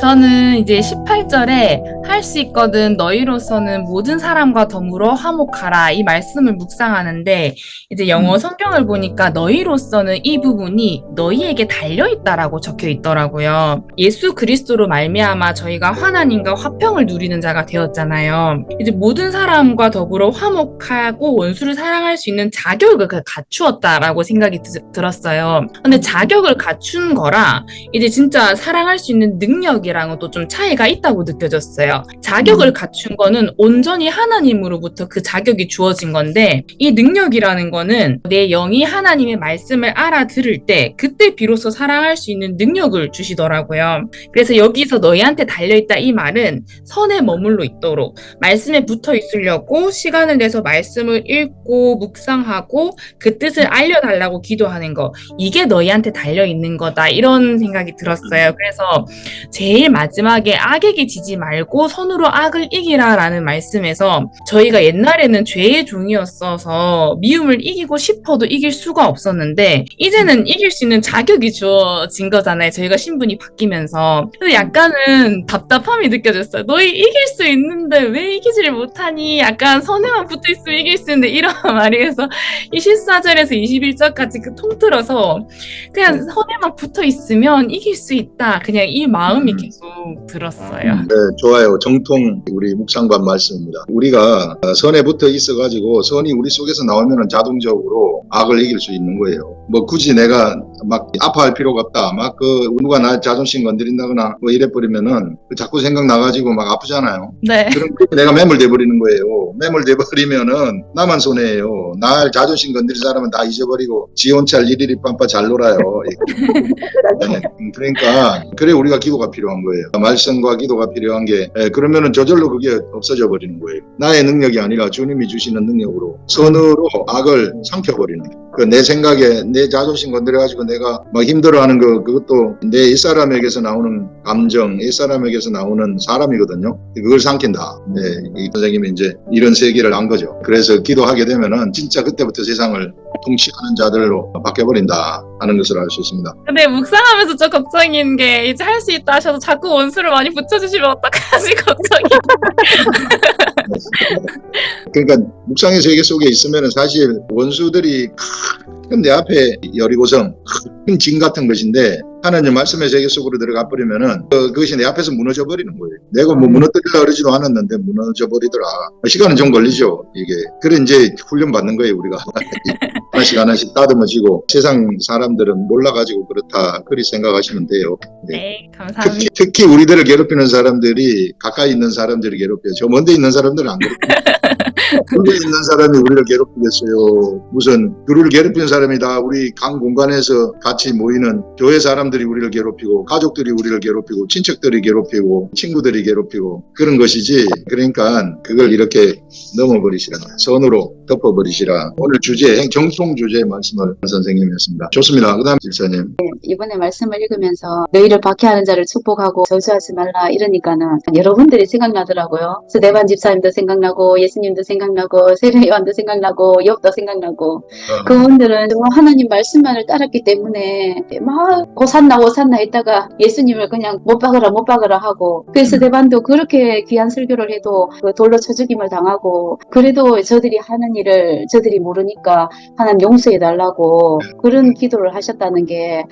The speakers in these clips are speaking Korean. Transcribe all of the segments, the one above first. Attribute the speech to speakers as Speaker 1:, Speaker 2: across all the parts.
Speaker 1: 저는 이제 18절에 할 수 있거든 너희로서는 모든 사람과 더불어 화목하라 이 말씀을 묵상하는데 이제 영어 성경을 보니까 너희로서는 이 부분이 너희에게 달려있다라고 적혀 있더라고요. 예수 그리스도로 말미암아 저희가 하나님과 화평을 누리는 자가 되었잖아요. 이제 모든 사람과 더불어 화목하고 원수를 사랑할 수 있는 자격을 갖추었다라고 생각이 들었어요. 근데 자격을 갖춘 거라 이제 진짜 사랑할 수 있는 능력이랑은 또 좀 차이가 있다고 느껴졌어요. 자격을 갖춘 거는 온전히 하나님으로부터 그 자격이 주어진 건데 이 능력이라는 거는 내 영이 하나님의 말씀을 알아들을 때 그때 비로소 사랑할 수 있는 능력을 주시더라고요. 그래서 여기서 너희한테 달려있다 이 말은 선에 머물러 있도록 말씀에 붙어 있으려고 시간을 내서 말씀을 읽고 묵상하고 그 뜻을 알려달라고 기도하는 거 이게 너희한테 달려있는 거다 이런 생각이 들었어요. 그래서 제일 마지막에 악에게 지지 말고 선으로 악을 이기라라는 말씀에서 저희가 옛날에는 죄의 종이었어서 미움을 이기고 싶어도 이길 수가 없었는데 이제는 이길 수 있는 자격이 주어진 거잖아요. 저희가 신분이 바뀌면서. 그래서 약간은 답답함이 느껴졌어요. 너희 이길 수 있는데 왜 이기지를 못하니? 약간 선에만 붙어있으면 이길 수 있는데 이런 말이 해서 24절에서 21절까지 그 통틀어서 그냥 선에만 붙어있으면 이길 수 있다. 그냥 이 마음이 계속 들었어요.
Speaker 2: 네, 좋아요. 정통 우리 묵상반 말씀입니다. 우리가 선에 붙어 있어가지고 선이 우리 속에서 나오면 자동적으로 악을 이길 수 있는 거예요. 뭐 굳이 내가 막 아파할 필요가 없다. 막 누가 나 자존심 건드린다거나 뭐 이래버리면은 자꾸 생각나가지고 막 아프잖아요.
Speaker 1: 네.
Speaker 2: 그럼 내가 매몰돼 버리는 거예요. 매몰돼 버리면은 나만 손해예요. 날 자존심 건드린 사람은 다 잊어버리고 지 혼자 일일이 빰빠 잘 놀아요. 네. 그러니까 그래 우리가 기도가 필요한 거예요. 말씀과 기도가 필요한 게 그러면은 저절로 그게 없어져 버리는 거예요. 나의 능력이 아니라 주님이 주시는 능력으로 선으로 악을 삼켜버리는 거예요. 내 생각에 내 자존심 건드려가지고 내가 막 힘들어하는 그것도 내 옛사람에게서 나오는 감정, 옛사람에게서 나오는 사람이거든요. 그걸 삼킨다. 네, 이 선생님이 이제 이런 세계를 안 거죠. 그래서 기도하게 되면은 진짜 그때부터 세상을 통치하는 자들로 바뀌어버린다 하는 것을 알 수 있습니다.
Speaker 1: 근데 묵상하면서 좀 걱정인 게 이제 할 수 있다 하셔서 자꾸 원수를 많이 붙여주시면 어떡하지 걱정이.
Speaker 2: 그러니까 묵상의 세계 속에 있으면 사실 원수들이 큰 내 앞에 여리고성 큰 진 같은 것인데 하나님 말씀의 세계 속으로 들어가 버리면은 그것이 내 앞에서 무너져 버리는 거예요. 내가 뭐 무너뜨리려고 그러지도 않았는데 무너져 버리더라. 시간은 좀 걸리죠. 이게 그래 이제 훈련 받는 거예요. 우리가 하나씩 하나씩 따듬어지고 세상 사람들은 몰라가지고 그렇다 그리 생각하시면 돼요.
Speaker 1: 네, 감사합니다.
Speaker 2: 특히 우리들을 괴롭히는 사람들이 가까이 있는 사람들을 괴롭혀요. 저 먼데 있는 사람들은 안 괴롭혀요. 먼데 있는 사람이 우리를 괴롭히겠어요. 무슨 그를 괴롭히는 사람이 다 우리 강 공간에서 같이 모이는 교회 사람들이 우리를 괴롭히고 가족들이 우리를 괴롭히고 친척들이 괴롭히고 친구들이 괴롭히고 그런 것이지. 그러니까 그걸 이렇게 넘어버리시라. 선으로 덮어버리시라. 오늘 주제 정통 주제의 말씀을 선생님이었습니다. 좋습니다. 그 다음 집사님.
Speaker 3: 네, 이번에 말씀을 읽으면서 너희를 박해하는 자를 축복하고 저주하지 말라 이러니까는 여러분들이 생각나더라고요. 스데반 집사님도 생각나고 예수님도 생각나고 세례 요한도 생각나고 욥도 생각나고 그분들은 정말 하나님 말씀만을 따랐기 때문에 막 호산나 호산나 했다가 예수님을 그냥 못 박으라 하고 그 스데반도 그렇게 귀한 설교를 해도 그 돌로 쳐 죽임을 당하고 그래도 저들이 하는 일을 저들이 모르니까 하나님 용서해 달라고 그런 기도를 하셨다는 게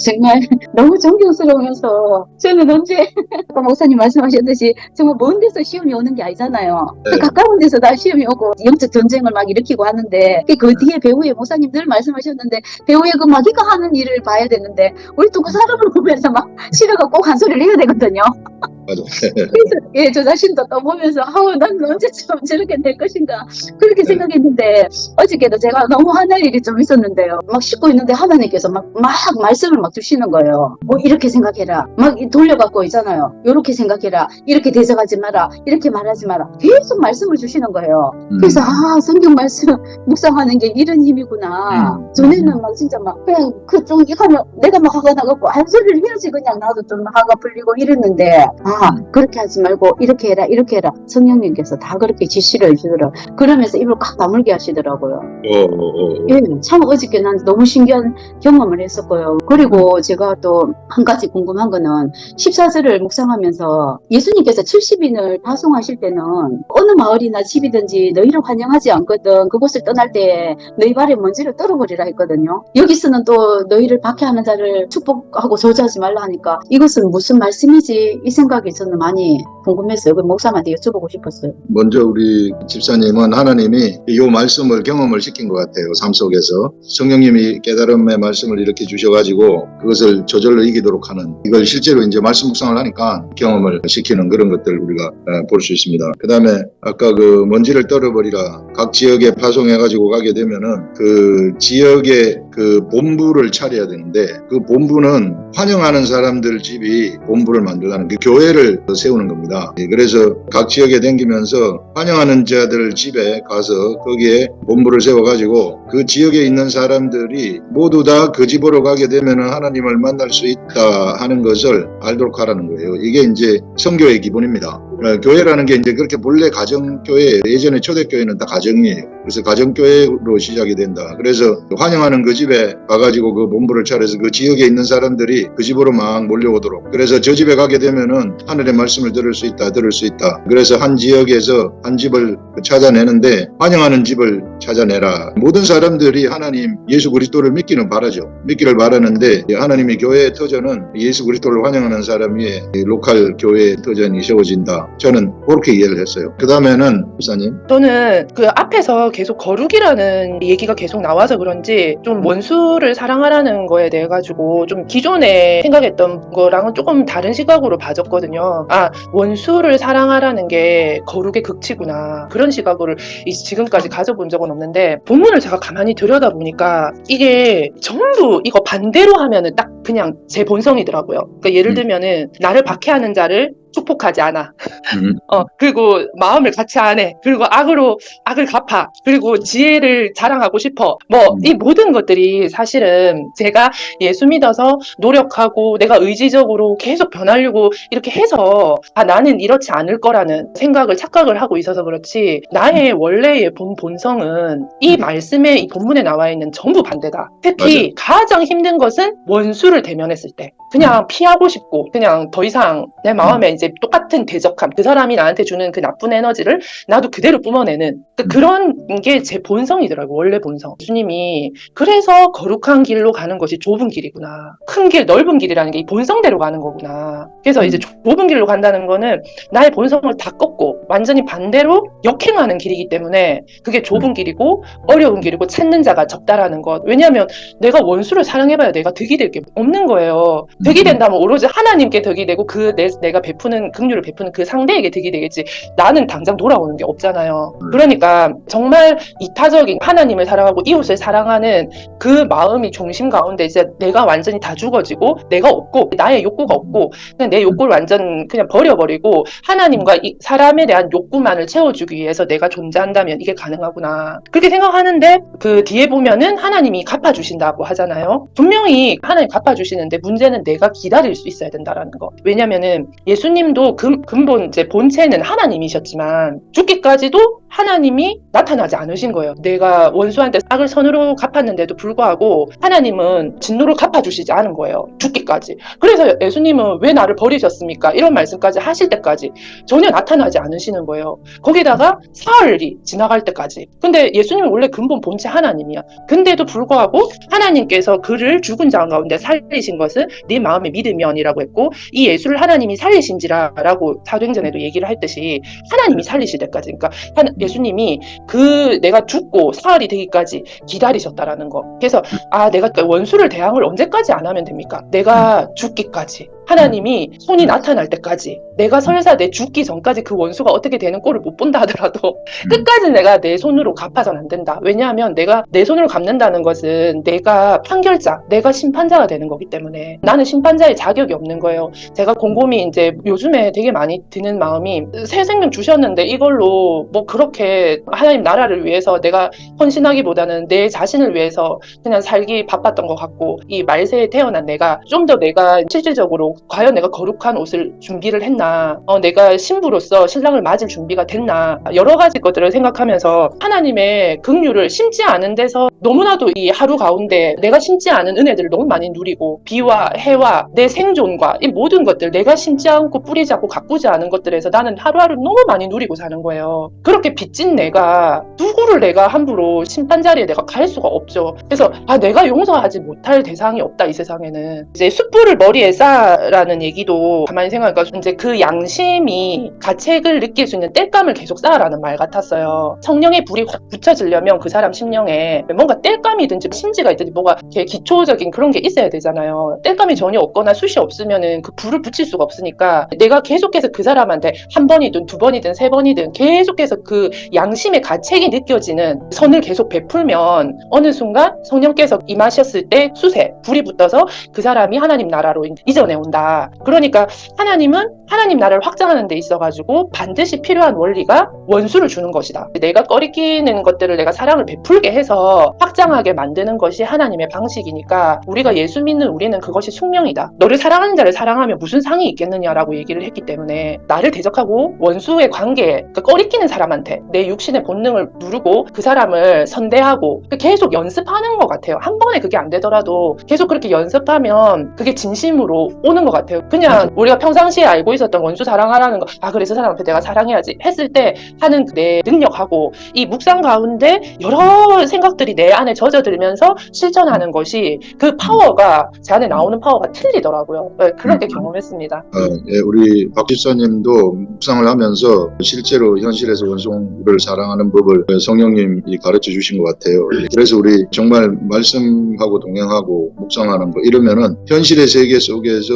Speaker 3: 정말 너무 존경스러우면서 저는 언제 아까 목사님 말씀하셨듯이 정말 먼 데서 시험이 오는 게 아니잖아요.
Speaker 2: 네.
Speaker 3: 가까운 데서 다 시험이 오고 영적 전쟁을 막 일으키고 하는데 그 뒤에 배후에 목사님 늘 말씀하셨는데 배후에 그 막 이거 하는 일을 봐야 되는데 우리 또 그 사람을 보면서 막 싫어가 꼭 한 소리를 해야 되거든요.
Speaker 2: 맞아.
Speaker 3: 그래서 저 자신도 또 보면서 난 언제쯤 저렇게 될 것인가 그렇게 생각했는데 어저께도 제가 너무 화날 일이 좀 있었는데요. 막 씻고 있는데 하나님께서 막 말씀을 막 주시는 거예요. 뭐 이렇게 생각해라. 막 돌려갖고 있잖아요. 이렇게 생각해라. 이렇게 대적하지 마라. 이렇게 말하지 마라. 계속 말씀을 주시는 거예요. 그래서 성경 말씀 묵상하는 게 이런 힘이구나. 전에는 막 진짜 막 그냥 그좀 이거면 내가 막 화가 나갖고 한 소리를 해야지 그냥 나도 좀 화가 풀리고 이랬는데 야, 그렇게 하지 말고 이렇게 해라, 이렇게 해라. 성령님께서 다 그렇게 지시를 해주더라고요. 그러면서 입을 꽉 다물게 하시더라고요. 예, 참 어저께 난 너무 신기한 경험을 했었고요. 그리고 제가 또 한 가지 궁금한 거는 14절을 묵상하면서 예수님께서 70인을 파송하실 때는 어느 마을이나 집이든지 너희를 환영하지 않거든 그곳을 떠날 때 너희 발에 먼지를 떨어버리라 했거든요. 여기서는 또 너희를 박해하는 자를 축복하고 저주하지 말라 하니까 이것은 무슨 말씀이지? 이 생각이 저는 많이 궁금했어요. 그 목사님한테 여쭤보고 싶었어요.
Speaker 2: 먼저 우리 집사님은 하나님이 이 말씀을 경험을 시킨 것 같아요. 삶 속에서 성령님이 깨달음의 말씀을 이렇게 주셔가지고 그것을 저절로 이기도록 하는, 이걸 실제로 이제 말씀 묵상을 하니까 경험을 시키는 그런 것들을 우리가 볼 수 있습니다. 그 다음에 아까 그 먼지를 떨어버리라, 각 지역에 파송해가지고 가게 되면은 그 지역의 그 본부를 차려야 되는데, 그 본부는 환영하는 사람들 집이 본부를 만들라는 그 교회를 세우는 겁니다. 그래서 각 지역에 다니면서 환영하는 자들 집에 가서 거기에 본부를 세워가지고 그 지역에 있는 사람들이 모두 다 그 집으로 가게 되면 하나님을 만날 수 있다 하는 것을 알도록 하라는 거예요. 이게 이제 선교의 기본입니다. 교회라는 게 이제 그렇게 본래 가정교회예요. 예전에 초대교회는 다 가정이에요. 그래서 가정교회로 시작이 된다. 그래서 환영하는 그 집에 가가지고 그 본부를 차려서 그 지역에 있는 사람들이 그 집으로 막 몰려오도록. 그래서 저 집에 가게 되면은 하늘의 말씀을 들을 수 있다. 그래서 한 지역에서 한 집을 찾아내는데 환영하는 집을 찾아내라. 모든 사람들이 하나님 예수 그리스도를 믿기를 바라는데 하나님의 교회의 터전은 예수 그리스도를 환영하는 사람 위에 로컬 교회의 터전이 세워진다. 저는 그렇게 이해를 했어요. 그 다음에는 목사님.
Speaker 4: 저는 그 앞에서 계속 거룩이라는 얘기가 계속 나와서 그런지 좀 원수를 사랑하라는 거에 대해 가지고 좀 기존에 생각했던 거랑은 조금 다른 시각으로 봐졌거든요. 아, 원수를 사랑하라는 게 거룩의 극치구나. 그런 시각을 지금까지 가져본 적은 없는데 본문을 제가 가만히 들여다보니까 이게 전부 이거 반대로 하면은 딱 그냥 제 본성이더라고요. 그러니까 예를 들면은 나를 박해하는 자를 축복하지 않아. 그리고 마음을 같이 안 해. 그리고 악을 갚아. 그리고 지혜를 자랑하고 싶어. 이 모든 것들이 사실은 제가 예수 믿어서 노력하고 내가 의지적으로 계속 변하려고 이렇게 해서 나는 이렇지 않을 거라는 착각을 하고 있어서 그렇지, 나의 원래의 본성은 이 말씀에, 이 본문에 나와 있는 전부 반대다. 특히 가장 힘든 것은 원수를 대면했을 때 그냥 피하고 싶고 그냥 더 이상 내 마음에 이제 똑같은 대적함, 그 사람이 나한테 주는 그 나쁜 에너지를 나도 그대로 뿜어내는 그런 게 제 본성이더라고요. 원래 본성. 예수님이 그래서 거룩한 길로 가는 것이 좁은 길이구나. 큰 길, 넓은 길이라는 게 이 본성대로 가는 거구나. 그래서 이제 좁은 길로 간다는 거는 나의 본성을 다 꺾고 완전히 반대로 역행하는 길이기 때문에 그게 좁은 길이고 어려운 길이고 찾는 자가 적다라는 것. 왜냐하면 내가 원수를 사랑해봐야 내가 득이 될 게 없는 거예요. 득이 된다면 오로지 하나님께 득이 되고 내가 베푸는 긍휼을 베푸는 그 상대에게 득이 되겠지. 나는 당장 돌아오는 게 없잖아요. 그러니까 정말 이타적인 하나님을 사랑하고 이웃을 사랑하는 그 마음이 중심 가운데 이제 내가 완전히 다 죽어지고 내가 없고 나의 욕구가 없고 그냥 내 욕구를 완전 그냥 버려버리고 하나님과 이 사람에 대한 욕구만을 채워주기 위해서 내가 존재한다면 이게 가능하구나. 그렇게 생각하는데 그 뒤에 보면은 하나님이 갚아주신다고 하잖아요. 분명히 하나님 갚아주시는데 문제는 내가 기다릴 수 있어야 된다라는 거. 왜냐면은 예수님도 근본 이제 본체는 하나님이셨지만 죽기까지도 하나님이 나타나지 않으신 거예요. 내가 원수한테 악을 선으로 갚았는데도 불구하고 하나님은 진노를 갚아주시지 않은 거예요. 죽기까지. 그래서 예수님은 왜 나를 버리셨습니까? 이런 말씀까지 하실 때까지 전혀 나타나지 않으시는 거예요. 거기다가 사흘이 지나갈 때까지. 근데 예수님은 원래 근본 본체 하나님이야. 근데도 불구하고 하나님께서 그를 죽은 자 가운데 살리신 것은 네 마음의 믿음이언이라고 했고, 이 예수를 하나님이 살리신지라라고 사도행전에도 얘기를 했듯이 하나님이 살리실 때까지, 그러니까 예수님이 내가 죽고 사흘이 되기까지 기다리셨다라는 거. 그래서 내가 원수를 대항을 언제까지 안 하면 됩니까? 내가 죽기까지. 하나님이 손이 나타날 때까지, 내가 설사 내 죽기 전까지 그 원수가 어떻게 되는 꼴을 못 본다 하더라도 끝까지 내가 내 손으로 갚아서는 안 된다. 왜냐하면 내가 내 손으로 갚는다는 것은 내가 판결자, 내가 심판자가 되는 거기 때문에 나는 심판자의 자격이 없는 거예요. 제가 곰곰이 이제 요즘에 되게 많이 드는 마음이, 새 생명 주셨는데 이걸로 뭐 그렇게 하나님 나라를 위해서 내가 헌신하기보다는 내 자신을 위해서 그냥 살기 바빴던 것 같고, 이 말세에 태어난 내가 좀 더 내가 실질적으로 과연 내가 거룩한 옷을 준비를 했나, 내가 신부로서 신랑을 맞을 준비가 됐나, 여러 가지 것들을 생각하면서 하나님의 긍휼을 심지 않은 데서 너무나도 이 하루 가운데 내가 심지 않은 은혜들을 너무 많이 누리고, 비와 해와 내 생존과 이 모든 것들, 내가 심지 않고 뿌리지 않고 가꾸지 않은 것들에서 나는 하루하루 너무 많이 누리고 사는 거예요. 그렇게 빚진 내가 누구를 내가 함부로 심판 자리에 내가 갈 수가 없죠. 그래서 내가 용서하지 못할 대상이 없다, 이 세상에는. 이제 숯불을 머리에 쌓아라는 얘기도 가만히 생각하니까 이제 그 양심이 가책을 느낄 수 있는 땔감을 계속 쌓아라는 말 같았어요. 성령의 불이 확 붙여지려면 그 사람 심령에 뭔가 땔감이든지 심지가 있든지 뭔가 기초적인 그런 게 있어야 되잖아요. 땔감이 전혀 없거나 숯이 없으면은 그 불을 붙일 수가 없으니까 내가 계속해서 그 사람한테 한 번이든 두 번이든 세 번이든 계속해서 그 양심의 가책이 느껴지는 선을 계속 베풀면 어느 순간 성령께서 임하셨을 때 숯에 불이 붙어서 그 사람이 하나님 나라로 이전해 온다. 그러니까 하나님은 하나님 나라를 확장하는 데 있어가지고 반드시 필요한 원리가 원수를 주는 것이다. 내가 꺼리끼는 것들을 내가 사랑을 베풀게 해서 확장하게 만드는 것이 하나님의 방식이니까 우리가 예수 믿는 우리는 그것이 숙명이다. 너를 사랑하는 자를 사랑하면 무슨 상이 있겠느냐라고 얘기를 했기 때문에 나를 대적하고 원수의 관계에 꺼리끼는 사람한테 내 육신의 본능을 누르고 그 사람을 선대하고 계속 연습하는 것 같아요. 한 번에 그게 안 되더라도 계속 그렇게 연습하면 그게 진심으로 오는 것 같아요. 그냥 우리가 평상시에 알고 있었던 원수 사랑하라는 거, 그래서 사람 앞에 내가 사랑해야지 했을 때 하는 내 능력하고 이 묵상 가운데 여러 생각들이 내 안에 젖어들면서 실천하는 것이 그 파워가 제 안에 나오는 파워가 틀리더라고요. 그렇게 경험했습니다.
Speaker 2: 우리 박 집사님도 묵상을 하면서 실제로 현실에서 원수를 사랑하는 법을 성령님이 가르쳐 주신 것 같아요. 그래서 우리 정말 말씀하고 동행하고 묵상하는 거 이러면은 현실의 세계 속에서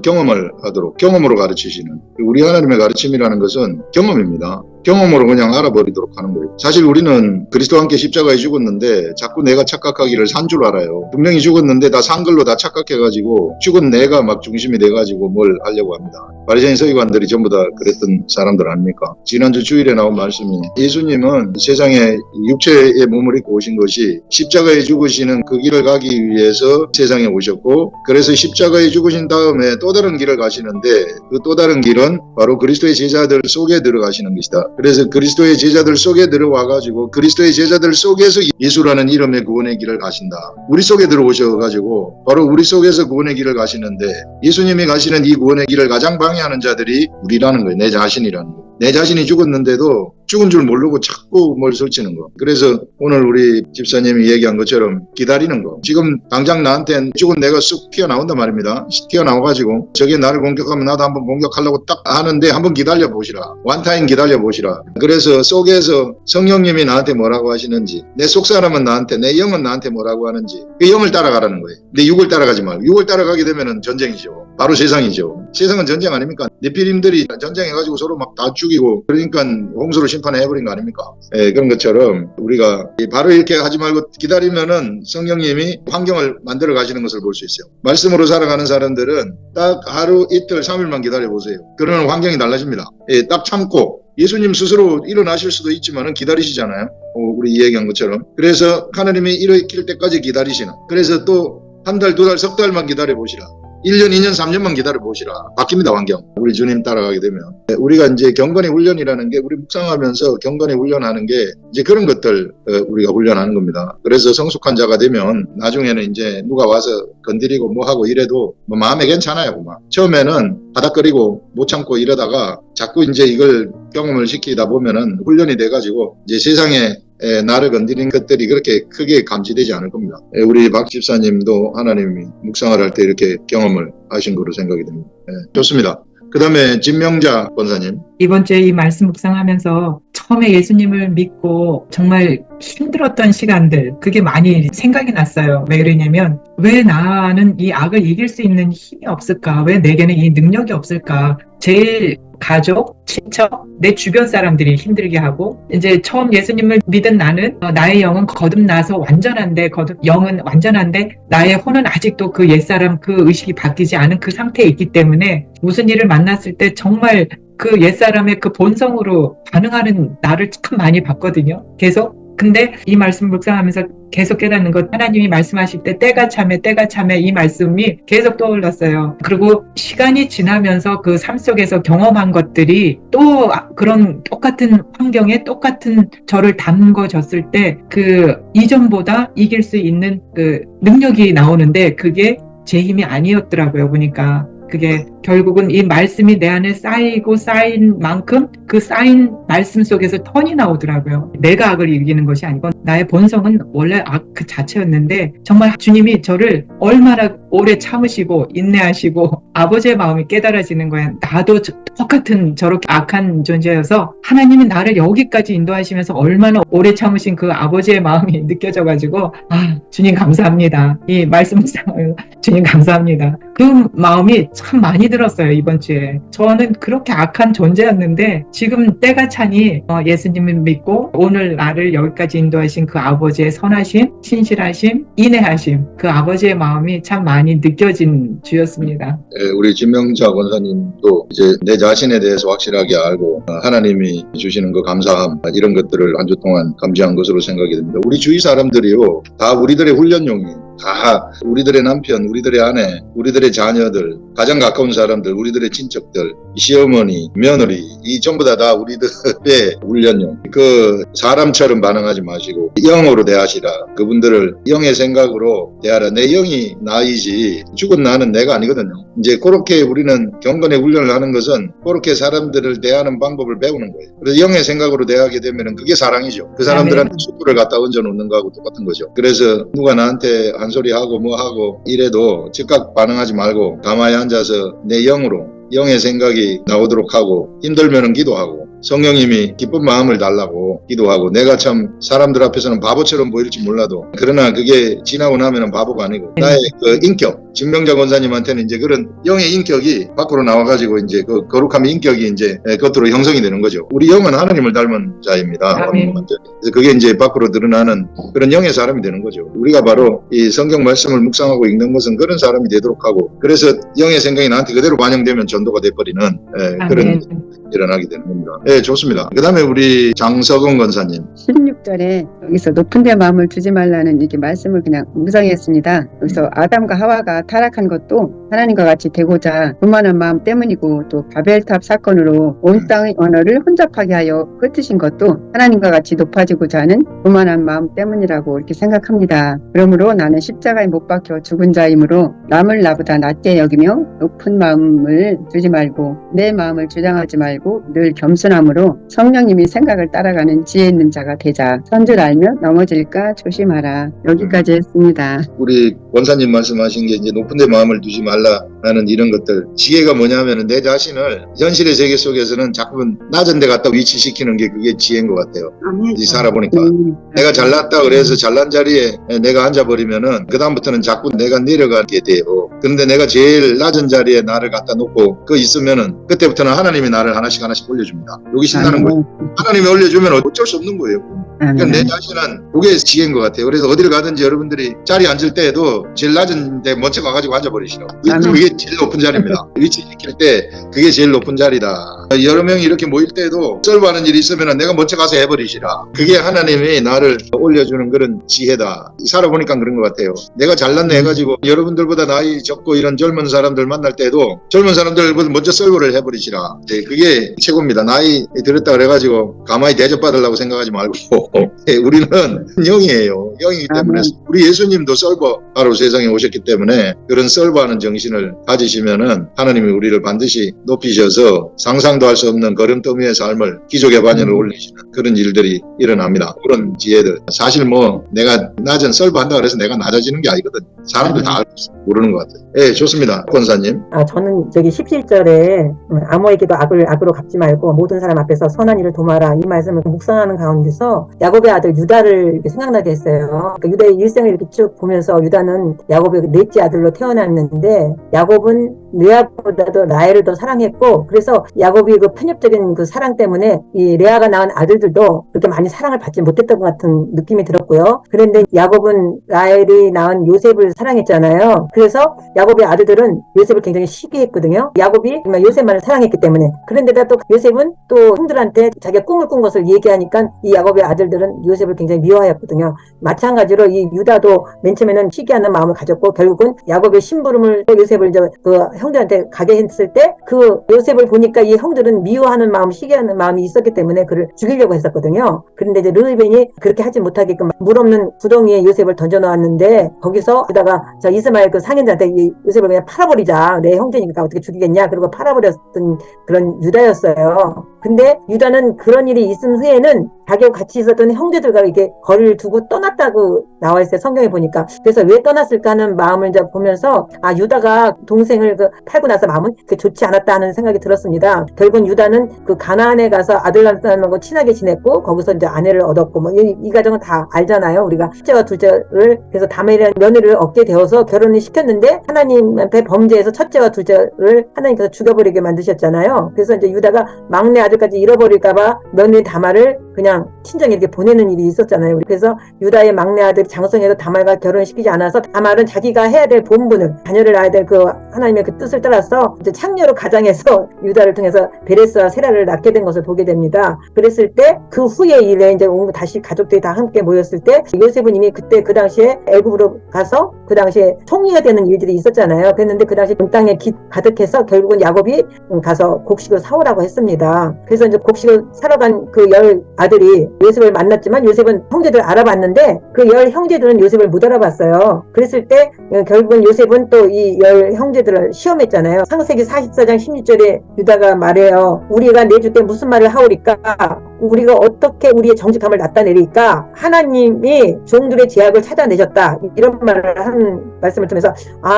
Speaker 2: 경험을 하도록 경험으로 가르치시는 우리 하나님의 가르침이라는 것은 경험입니다. 경험으로 그냥 알아버리도록 하는 거예요. 사실 우리는 그리스도와 함께 십자가에 죽었는데 자꾸 내가 착각하기를 산 줄 알아요. 분명히 죽었는데 다 산 걸로 다 착각해가지고 죽은 내가 막 중심이 돼가지고 뭘 하려고 합니다. 바리새인 서기관들이 전부 다 그랬던 사람들 아닙니까? 지난주 주일에 나온 말씀이 예수님은 세상에 육체의 몸을 입고 오신 것이 십자가에 죽으시는 그 길을 가기 위해서 세상에 오셨고 그래서 십자가에 죽으신 다음에 또 다른 길을 가시는데 그 또 다른 길은 바로 그리스도의 제자들 속에 들어가시는 것이다. 그래서 그리스도의 제자들 속에 들어와가지고 그리스도의 제자들 속에서 예수라는 이름의 구원의 길을 가신다. 우리 속에 들어오셔가지고 바로 우리 속에서 구원의 길을 가시는데 예수님이 가시는 이 구원의 길을 가장 방해하는 자들이 우리라는 거예요. 내 자신이라는 거예요. 내 자신이 죽었는데도 죽은 줄 모르고 자꾸 뭘 설치는 거. 그래서 오늘 우리 집사님이 얘기한 것처럼 기다리는 거. 지금 당장 나한테 죽은 내가 쑥 튀어나온단 말입니다. 튀어나와가지고 저게 나를 공격하면 나도 한번 공격하려고 딱 하는데 한번 기다려 보시라. 원타임 기다려 보시라. 그래서 속에서 성령님이 나한테 뭐라고 하시는지 내 속사람은 나한테 내 영은 나한테 뭐라고 하는지 그 영을 따라가라는 거예요. 내 육을 따라가지 말고 육을 따라가게 되면 전쟁이죠. 바로 세상이죠. 세상은 전쟁 아닙니까? 네피림들이 전쟁해가지고 서로 막 다 죽이고 그러니까 홍수로 심판해버린 거 아닙니까? 그런 것처럼 우리가 바로 이렇게 하지 말고 기다리면은 성령님이 환경을 만들어 가시는 것을 볼 수 있어요. 말씀으로 살아가는 사람들은 딱 하루 이틀 3일만 기다려 보세요. 그러면 환경이 달라집니다. 딱 참고 예수님 스스로 일어나실 수도 있지만은 기다리시잖아요. 우리 이야기한 것처럼. 그래서 하나님이 일으킬 때까지 기다리시는. 그래서 또 한 달, 두 달, 석 달만 기다려 보시라. 1년, 2년, 3년만 기다려 보시라. 바뀝니다, 환경. 우리 주님 따라가게 되면. 우리가 이제 경건의 훈련이라는 게 우리 묵상하면서 경건의 훈련하는 게 이제 그런 것들 우리가 훈련하는 겁니다. 그래서 성숙한 자가 되면 나중에는 이제 누가 와서 건드리고 뭐 하고 이래도 뭐 마음에 괜찮아요. 막. 처음에는 바닥거리고 못 참고 이러다가 자꾸 이제 이걸 경험을 시키다 보면은 훈련이 돼가지고 이제 세상에 나를 건드리는 것들이 그렇게 크게 감지되지 않을 겁니다. 우리 박 집사님도 하나님이 묵상을 할 때 이렇게 경험을 하신 거로 생각이 됩니다. 좋습니다. 그 다음에 진명자 권사님.
Speaker 5: 이번 주에 이 말씀 묵상하면서 처음에 예수님을 믿고 정말 힘들었던 시간들 그게 많이 생각이 났어요. 왜 그러냐면 왜 나는 이 악을 이길 수 있는 힘이 없을까? 왜 내게는 이 능력이 없을까? 제일 가족, 친척, 내 주변 사람들이 힘들게 하고 이제 처음 예수님을 믿은 나는 나의 영은 거듭나서 완전한데 영은 완전한데 나의 혼은 아직도 그 옛사람 그 의식이 바뀌지 않은 그 상태에 있기 때문에 무슨 일을 만났을 때 정말 그 옛사람의 그 본성으로 반응하는 나를 참 많이 봤거든요. 계속. 근데 이 말씀 묵상하면서 계속 깨닫는 것, 하나님이 말씀하실 때 때가 참에 이 말씀이 계속 떠올랐어요. 그리고 시간이 지나면서 그 삶 속에서 경험한 것들이 또 그런 똑같은 환경에 똑같은 저를 담궈졌을 때 그 이전보다 이길 수 있는 그 능력이 나오는데 그게 제 힘이 아니었더라고요. 보니까 그게 결국은 이 말씀이 내 안에 쌓이고 쌓인 만큼 그 쌓인 말씀 속에서 턴이 나오더라고요. 내가 악을 이기는 것이 아니고 나의 본성은 원래 악 그 자체였는데 정말 주님이 저를 얼마나 오래 참으시고 인내하시고 아버지의 마음이 깨달아지는 거야. 나도 똑같은 저렇게 악한 존재여서 하나님이 나를 여기까지 인도하시면서 얼마나 오래 참으신 그 아버지의 마음이 느껴져가지고 주님 감사합니다. 이 말씀 묵상을 주님 감사합니다. 그 마음이 참 많이 들었어요. 이번 주에 저는 그렇게 악한 존재였는데 지금 때가 차니 예수님을 믿고 오늘 나를 여기까지 인도하신 그 아버지의 선하심, 신실하심, 인내하심, 그 아버지의 마음이 참 많이 느껴진 주였습니다.
Speaker 2: 우리 진명자 권사님도 이제 내 자신에 대해서 확실하게 알고 하나님이 주시는 그 감사함 이런 것들을 한 주 동안 감지한 것으로 생각이 됩니다. 우리 주위 사람들이요 다 우리들의 훈련용이에요. 다 우리들의 남편, 우리들의 아내, 우리들의 자녀들, 가장 가까운 사람들, 우리들의 친척들, 시어머니, 며느리 이 전부 다 우리들의 훈련용. 그 사람처럼 반응하지 마시고 영으로 대하시라. 그분들을 영의 생각으로 대하라. 내 영이 나이지 죽은 나는 내가 아니거든요. 이제 그렇게 우리는 경건의 훈련을 하는 것은 그렇게 사람들을 대하는 방법을 배우는 거예요. 그래서 영의 생각으로 대하게 되면 그게 사랑이죠. 그 사람들한테 축구를 갖다 얹어놓는 거하고 똑같은 거죠. 그래서 누가 나한테 한 소리 하고 뭐 하고 이래도 즉각 반응하지 말고 가만히 앉아서 내 영으로 영의 생각이 나오도록 하고 힘들면은 기도하고 성령님이 기쁜 마음을 달라고 기도하고 내가 참 사람들 앞에서는 바보처럼 보일지 몰라도 그러나 그게 지나고 나면은 바보가 아니고 나의 그 인격 진명자 권사님한테는 이제 그런 영의 인격이 밖으로 나와가지고 이제 그 거룩함의 인격이 이제 겉으로 형성이 되는 거죠. 우리 영은 하나님을 닮은 자입니다. 그래서 그게 이제 밖으로 드러나는 그런 영의 사람이 되는 거죠. 우리가 바로 이 성경 말씀을 묵상하고 읽는 것은 그런 사람이 되도록 하고 그래서 영의 생각이 나한테 그대로 반영되면 전도가 돼버리는 그런 일어나게 되는 겁니다. 네, 좋습니다. 그 다음에 우리 장석원 권사님.
Speaker 6: 16절에 여기서 높은 데 마음을 두지 말라는 이렇게 말씀을 그냥 묵상했습니다. 여기서 아담과 하와가 타락한 것도 하나님과 같이 되고자 교만한 마음 때문이고 또 바벨탑 사건으로 온 땅의 언어를 혼잡하게 하여 흩으신 것도 하나님과 같이 높아지고자 하는 교만한 마음 때문이라고 이렇게 생각합니다. 그러므로 나는 십자가에 못 박혀 죽은 자이므로 남을 나보다 낮게 여기며 높은 마음을 두지 말고 내 마음을 주장하지 말고 늘 겸손함으로 성령님이 생각을 따라가는 지혜 있는 자가 되자. 선줄 알며 넘어질까 조심하라. 여기까지 했습니다.
Speaker 2: 우리 원사님 말씀하신 게 이제 높은 데 마음을 두지 말라라는 이런 것들. 지혜가 뭐냐면은 내 자신을 현실의 세계 속에서는 자꾸 낮은 데 갖다 위치시키는 게 그게 지혜인 것 같아요. 이 살아보니까. 내가 잘났다 그래서 잘난 자리에 내가 앉아버리면은 그다음부터는 자꾸 내가 내려가게 돼요. 그런데 내가 제일 낮은 자리에 나를 갖다 놓고 그 있으면은 그때부터는 하나님이 나를 하나씩 올려줍니다. 여기 신나는 거예요. 하나님이 올려주면 어쩔 수 없는 거예요. 그러니까 내 자신은 그게 지혜인 것 같아요. 그래서 어디를 가든지 여러분들이 자리에 앉을 때에도 제일 낮은 데 먼저 가가지고 앉아버리시라고. 그게 제일 높은 자리입니다. 위치시킬 때 그게 제일 높은 자리다. 여러 명이 이렇게 모일 때에도 썰고하는 일이 있으면 내가 먼저 가서 해버리시라. 그게 하나님이 나를 올려주는 그런 지혜다. 살아보니까 그런 것 같아요. 내가 잘났네 해가지고 여러분들보다 나이 적고 이런 젊은 사람들 만날 때도 젊은 사람들보다 먼저 썰고를 해버리시라. 네, 그게 최고입니다. 나이 들었다 그래가지고 가만히 대접받으려고 생각하지 말고 네, 우리는 영이에요. 영이기 때문에 우리 예수님도 썰고하러 세상에 오셨기 때문에 그런 썰고하는 정신을 가지시면은 하나님이 우리를 반드시 높이셔서 상상도 할 수 없는 걸음더미의 삶을 기족의 반열을 올리시는 그런 일들이 일어납니다. 그런 지혜들. 사실 뭐 내가 낮은 썰고한다 그래서 내가 낮아지는 게 아니거든요. 사람들 다 알고 있어요. 모르는 것 같아요. 네, 좋습니다. 권사님.
Speaker 7: 저는 저기 17절에 아무에게도 악으로 갚지 말고 모든 사람 앞에서 선한 일을 도모하라 이 말씀을 묵상하는 가운데서 야곱의 아들 유다를 이렇게 생각나게 했어요. 그러니까 유다의 일생을 이렇게 쭉 보면서 유다는 야곱의 넷째 아들로 태어났는데 야곱은 레아보다도 라헬을 더 사랑했고 그래서 야곱이 그 편협적인 그 사랑 때문에 이 레아가 낳은 아들들 형제들도 그렇게 많이 사랑을 받지 못했던 것 같은 느낌이 들었고요. 그런데 야곱은 라헬이 낳은 요셉을 사랑했잖아요. 그래서 야곱의 아들들은 요셉을 굉장히 시기했거든요. 야곱이 정말 요셉만을 사랑했기 때문에. 그런데다 또 요셉은 또 형들한테 자기가 꿈을 꾼 것을 얘기하니까 이 야곱의 아들들은 요셉을 굉장히 미워하였거든요. 마찬가지로 이 유다도 맨 처음에는 시기하는 마음을 가졌고 결국은 야곱의 심부름을 요셉을 이제 그 형들한테 가게 했을 때 그 요셉을 보니까 이 형들은 미워하는 마음, 시기하는 마음이 있었기 때문에 그를 죽이려고 했었거든요. 그런데 이제 르우벤이 그렇게 하지 못하게끔 물 없는 구덩이에 요셉을 던져 놓았는데 거기서 유다가 저 이스마엘 그 상인들한테 이 요셉을 그냥 팔아버리자. 내 형제니까 어떻게 죽이겠냐. 그리고 팔아버렸던 그런 유다였어요. 근데 유다는 그런 일이 있은 후에는 자기와 같이 있었던 형제들과 이렇게 거리를 두고 떠났다고 나와 있어요. 성경에 보니까. 그래서 왜 떠났을까 하는 마음을 이제 보면서 아 유다가 동생을 팔고 나서 마음은 그렇게 좋지 않았다는 생각이 들었습니다. 결국 유다는 그 가나안에 가서 아들람하고 친하게 지냈고 거기서 이제 아내를 얻었고 뭐 이 과정은 다 알잖아요. 우리가 첫째와 둘째를 그래서 다메리라는 며느리를 얻게 되어서 결혼을 시켰는데 하나님 앞에 범죄해서 첫째와 둘째를 하나님께서 죽여버리게 만드셨잖아요. 그래서 이제 유다가 막내 아들까지 잃어버릴까봐 며느리 다말을 그냥 친정에 이렇게 보내는 일이 있었잖아요. 그래서 유다의 막내 아들 장성에도 다말과 결혼시키지 않아서 다말은 자기가 해야 될 본분을 자녀를 낳아야 될 그 하나님의 그 뜻을 따라서 이제 창녀로 가장해서 유다를 통해서 베레스와 세라를 낳게 된 것을 보게 됩니다. 그랬을 때 그 후에 일에 이제 다시 가족들이 다 함께 모였을 때 요셉은 이미 그때 그 당시에 애굽으로 가서 그 당시에 총리가 되는 일들이 있었잖아요. 그랬는데 그 당시 온 땅에 가득해서 결국은 야곱이 가서 곡식을 사오라고 했습니다. 그래서 이제 곡식을 사러 간 그 열 아들이 요셉을 만났지만 요셉은 형제들 알아봤는데 그 열 형제들은 요셉을 못 알아봤어요. 그랬을 때 결국은 요셉은 또 이 열 형제들을 시험했잖아요. 창세기 44장 16절에 유다가 말해요. 우리가 내 주께 무슨 말을 하오리까? 우리가 어떻게 우리의 정직함을 나타내리까? 하나님이 종들의 죄악을 찾아내셨다. 이런 말을 한 말씀을 통해서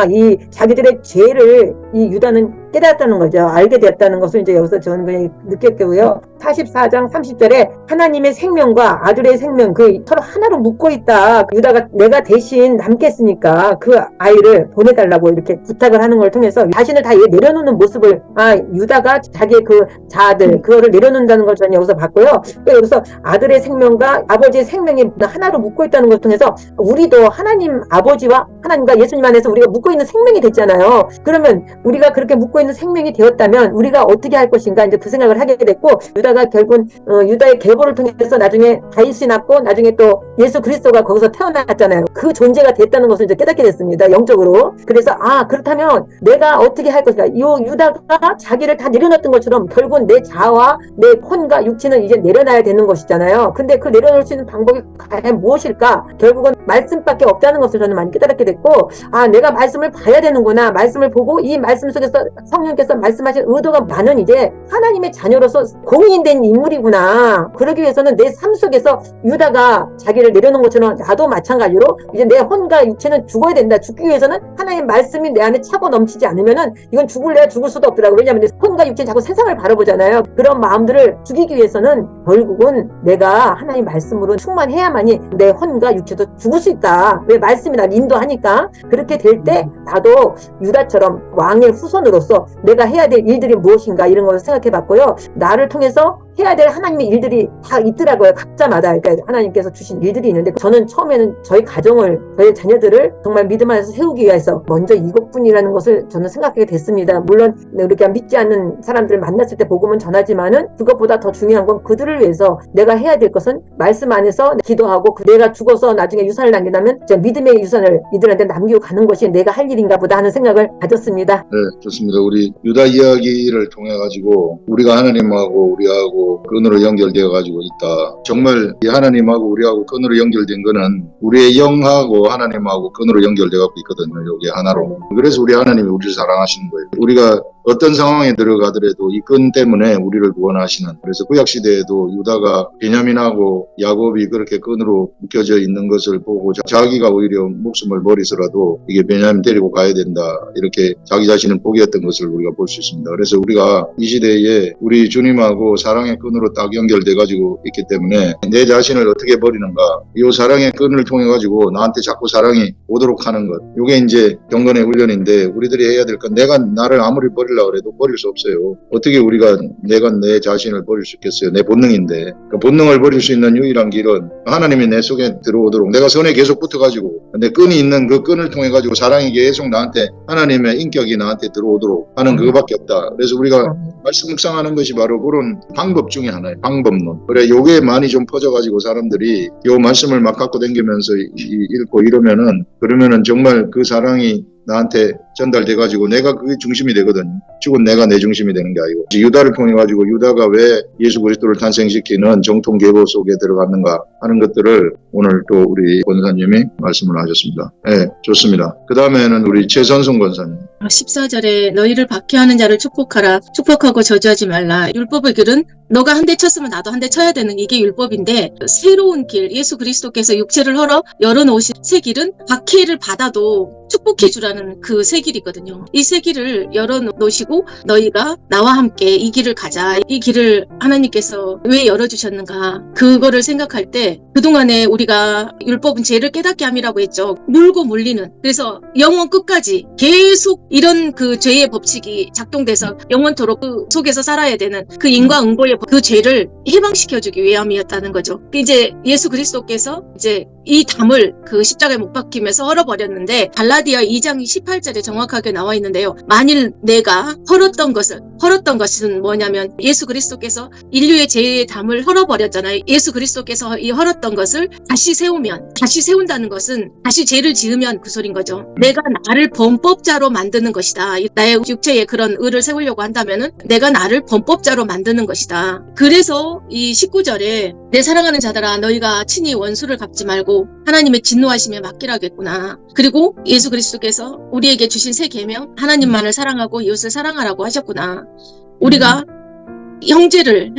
Speaker 7: 이 자기들의 죄를 이 유다는 깨달았다는 거죠. 알게 되었다는 것을 이제 여기서 저는 그냥 느꼈고요. 44장 30절에 하나님의 생명과 아들의 생명 서로 하나로 묶고 있다. 유다가 내가 대신 남겠으니까 그 아이를 보내달라고 이렇게 부탁을 하는 걸 통해서 자신을 다 내려놓는 모습을 유다가 자기의 그 자아들 그거를 내려놓는다는 걸 저는 여기서 봤고요. 여기서 아들의 생명과 아버지의 생명이 하나로 묶고 있다는 걸 통해서 우리도 하나님 아버지와 하나님과 예수님 안에서 우리가 묶고 있는 생명이 됐잖아요. 그러면 우리가 그렇게 묶고 있는 생명이 되었다면 우리가 어떻게 할 것인가 이제 그 생각을 하게 됐고 유다가 결국 유다의 계보를 통해서 나중에 다윗이 낳고 나중에 또 예수 그리스도가 거기서 태어났잖아요. 그 존재가 됐다는 것을 이제 깨닫게 됐습니다. 영적으로. 그래서 그렇다면 내가 어떻게 할 것인가. 이 유다가 자기를 다 내려놨던 것처럼 결국은 내 자아와 내 혼과 육체는 이제 내려놔야 되는 것이잖아요. 근데 그 내려놓을 수 있는 방법이 과연 무엇일까? 결국은 말씀밖에 없다는 것을 저는 많이 깨닫게 됐고 내가 말씀을 봐야 되는구나. 말씀을 보고 이 말씀 속에서 성령께서 말씀하신 의도가 나는 이제 하나님의 자녀로서 공인된 인물이구나. 그러기 위해서는 내 삶 속에서 유다가 자기를 내려놓은 것처럼 나도 마찬가지로 이제 내 혼과 육체는 죽어야 된다. 죽기 위해서는 하나님의 말씀이 내 안에 차고 넘치지 않으면은 이건 죽을래야 죽을 수도 없더라고. 왜냐하면 내 혼과 육체는 자꾸 세상을 바라보잖아요. 그런 마음들을 죽이기 위해서는 결국은 내가 하나님 말씀으로 충만해야만이 내 혼과 육체도 죽을 수 있다. 왜 말씀이 날 인도하니까. 그렇게 될 때 나도 유다처럼 왕의 후손으로서 내가 해야 될 일들이 무엇인가 이런 걸 생각해 봤고요. 나를 통해서 해야 될 하나님의 일들이 다 있더라고요. 각자마다. 그러니까 하나님께서 주신 일들이 있는데 저는 처음에는 저희 가정을 저희 자녀들을 정말 믿음 안에서 세우기 위해서 먼저 이것뿐이라는 것을 저는 생각하게 됐습니다. 물론 우리가 믿지 않는 사람들을 만났을 때 복음은 전하지만은 그것보다 더 중요한 건 그들을 위해서 내가 해야 될 것은 말씀 안에서 기도하고 내가 죽어서 나중에 유산을 남긴다면 믿음의 유산을 이들한테 남기고 가는 것이 내가 할 일인가 보다 하는 생각을 가졌습니다.
Speaker 2: 네, 좋습니다. 우리 유다 이야기를 통해 가지고 우리가 하나님하고 우리하고 끈으로 연결되어 가지고 있다. 정말 이 하나님하고 우리하고 끈으로 연결된 거는 우리의 영하고 하나님하고 끈으로 연결되어 갖고 있거든요. 여기 하나로. 그래서 우리 하나님이 우리를 사랑하시는 거예요. 우리가 어떤 상황에 들어가더라도 이 끈 때문에 우리를 구원하시는. 그래서 구약시대에도 유다가 베냐민하고 야곱이 그렇게 끈으로 묶여져 있는 것을 보고 자기가 오히려 목숨을 버리서라도 이게 베냐민 데리고 가야 된다. 이렇게 자기 자신을 포기했던 것을 우리가 볼 수 있습니다. 그래서 우리가 이 시대에 우리 주님하고 사랑의 끈으로 딱 연결돼 가지고 있기 때문에 내 자신을 어떻게 버리는가. 이 사랑의 끈을 통해 가지고 나한테 자꾸 사랑이 오도록 하는 것. 이게 이제 경건의 훈련인데 우리들이 해야 될 건 내가 나를 아무리 버리려 버리려고 해도 버릴 수 없어요. 어떻게 우리가 내가 내 자신을 버릴 수 있겠어요? 내 본능인데. 그 본능을 버릴 수 있는 유일한 길은 하나님이 내 속에 들어오도록 내가 선에 계속 붙어가지고 내 끈이 있는 그 끈을 통해가지고 사랑이 계속 나한테 하나님의 인격이 나한테 들어오도록 하는 그거밖에 없다. 그래서 우리가 말씀 묵상하는 것이 바로 그런 방법 중에 하나예요. 방법론. 그래 요게 많이 좀 퍼져가지고 사람들이 요 말씀을 막 갖고 다니면서 읽고 그러면은 정말 그 사랑이 나한테 전달돼가지고 내가 그게 중심이 되거든요. 죽은 내가 내 중심이 되는 게 아니고. 유다를 통해가지고 유다가 왜 예수 그리스도를 탄생시키는 정통 계보 속에 들어갔는가 하는 것들을 오늘 또 우리 권사님이 말씀을 하셨습니다. 네, 좋습니다. 그 다음에는 우리 최선순 권사님.
Speaker 8: 14절에 너희를 박해하는 자를 축복하라. 축복하고 저주하지 말라. 율법의 길은 너가 한 대 쳤으면 나도 한 대 쳐야 되는 이게 율법인데 새로운 길 예수 그리스도께서 육체를 헐어 열어놓으신 새 길은 박해를 받아도 축복해 주라는 그 새 길이거든요. 이 새 길을 열어놓으시고 너희가 나와 함께 이 길을 가자. 이 길을 하나님께서 왜 열어주셨는가 그거를 생각할 때 그동안에 우리가 율법은 죄를 깨닫게 함이라고 했죠. 물고 물리는 그래서 영원 끝까지 계속 이런 그 죄의 법칙이 작동돼서 영원토록 그 속에서 살아야 되는 그 인과응보의 그 죄를 해방시켜주기 위함이었다는 거죠. 이제 예수 그리스도께서 이제 이 담을 그 십자가에 못 박히면서 헐어버렸는데 갈라디아 2장 18절에 정확하게 나와 있는데요. 만일 내가 헐었던 것은 뭐냐면 예수 그리스도께서 인류의 죄의 담을 헐어버렸잖아요. 예수 그리스도께서 이 헐었던 것을 다시 세운다는 것은 다시 죄를 지으면 그 소린 거죠. 내가 나를 범법자로 만드는 것이다. 나의 육체에 그런 의를 세우려고 한다면은 내가 나를 범법자로 만드는 것이다. 그래서 이 19절에 내 사랑하는 자들아 너희가 친히 원수를 갚지 말고 하나님의 진노하심에 맡기라겠구나. 그리고 예수 그리스도께서 우리에게 주신 새 계명 하나님만을 사랑하고 이웃을 사랑하라고 하셨구나. 우리가 형제를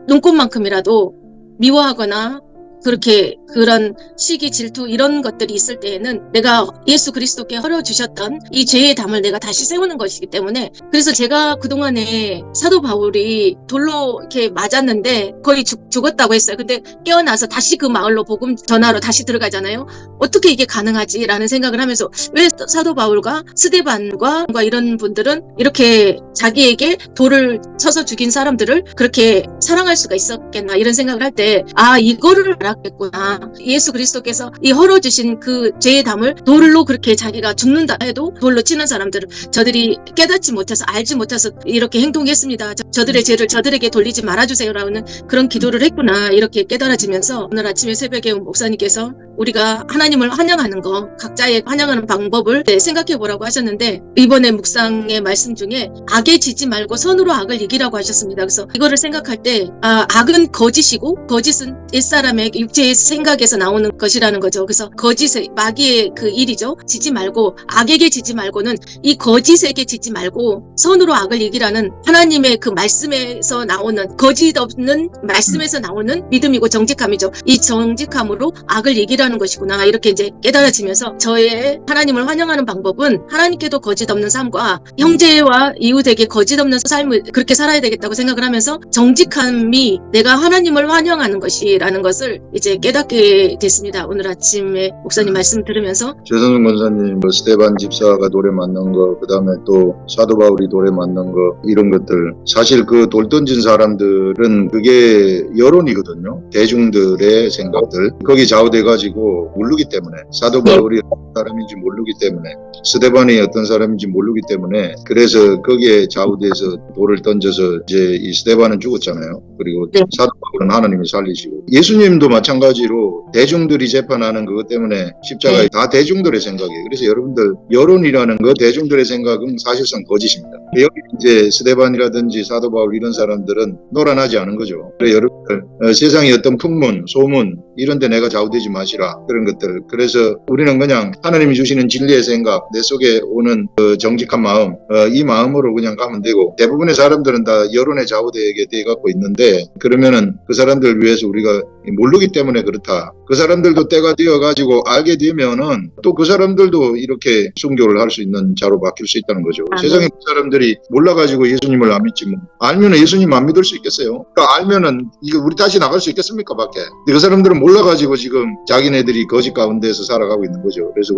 Speaker 8: 눈꽃만큼이라도 미워하거나 그렇게 그런 시기 질투 이런 것들이 있을 때에는 내가 예수 그리스도께 헐어주셨던 이 죄의 담을 내가 다시 세우는 것이기 때문에 그래서 제가 그동안에 사도 바울이 돌로 이렇게 맞았는데 거의 죽었다고 했어요. 근데 깨어나서 다시 그 마을로 복음 전하러 다시 들어가잖아요. 어떻게 이게 가능하지라는 생각을 하면서 왜 사도 바울과 스데반과 이런 분들은 이렇게 자기에게 돌을 쳐서 죽인 사람들을 그렇게 사랑할 수가 있었겠나 이런 생각을 할 때 이거를 알았겠구나. 예수 그리스도께서 이 헐어주신 그 죄의 담을 돌로 그렇게 자기가 죽는다 해도 돌로 치는 사람들을 저들이 깨닫지 못해서 알지 못해서 이렇게 행동했습니다. 저들의 죄를 저들에게 돌리지 말아주세요라는 그런 기도를 했구나 이렇게 깨달아지면서 오늘 아침에 새벽에 목사님께서 우리가 하나님을 환영하는 거 각자의 환영하는 방법을 생각해 보라고 하셨는데 이번에 묵상의 말씀 중에 악에 지지 말고 선으로 악을 이기라고 하셨습니다. 그래서 이거를 생각할 때 악은 거짓이고 거짓은 옛사람의 육체의 생각에서 나오는 것이라는 거죠. 그래서 거짓의 마귀의 그 일이죠. 지지 말고 악에게 지지 말고는 이 거짓에게 지지 말고 선으로 악을 이기라는 하나님의 그 말씀에서 나오는 거짓 없는 말씀에서 나오는 믿음이고 정직함이죠. 이 정직함으로 악을 이기라는 것이구나 이렇게 이제 깨달아지면서 저의 하나님을 환영하는 방법은 하나님께도 거짓 없는 삶과 형제와 이웃에게 거짓 없는 삶을 그렇게 살아야 되겠다고 생각을 하면서 정직함이 내가 하나님을 환영하는 것이라는 것을 이제 깨닫게 됐습니다. 오늘 아침에 목사님 말씀 들으면서
Speaker 2: 최선순 권사님 스데반 집사가 돌에 맞는 거 그다음에 또 사도 바울이 돌에 맞는 거 이런 것들 사실 그 돌 던진 사람들은 그게 여론이거든요. 대중들의 생각들 거기 좌우돼 가지고 모르기 때문에 사도 바울이 어떤 사람인지 모르기 때문에 스데반이 어떤 사람인지 모르기 때문에 그래서 거기에 좌우돼서 돌을 던져서 이제 이 스데반은 죽었잖아요. 그리고 사도 바울은 하나님이 살리시고 예수님도 마찬가지로 대중들이 재판하는 그것 때문에 십자가에 다 대중들의 생각이에요. 그래서 여러분들 여론이라는 거 대중들의 생각은 사실상 거짓입니다. 여기 이제 스데반이라든지 사도 바울 이런 사람들은 노란하지 않은 거죠. 그래서 여러분들 세상의 어떤 풍문, 소문 이런 데 내가 좌우되지 마시라 그런 것들. 그래서 우리는 그냥 하나님이 주시는 진리의 생각 내 속에 오는 그 정직한 마음 이 마음으로 그냥 가면 되고 대부분의 사람들은 다 여론에 좌우되게 돼 갖고 있는데 그러면은 그 사람들을 위해서 우리가 모르기 때문에 그렇다. 그 사람들도 때가 되어가지고 알게 되면은 또 그 사람들도 이렇게 순교를 할 수 있는 자로 바뀔 수 있다는 거죠.
Speaker 3: 아멘.
Speaker 2: 세상에 그 사람들이 몰라가지고 예수님을 안 믿지 뭐. 알면은 예수님 안 믿을 수 있겠어요? 그러니까 알면은 이거 우리 다시 나갈 수 있겠습니까 밖에? 근데 그 사람들은 몰라가지고 지금 자기네들이 거짓 가운데서 살아가고 있는 거죠. 그래서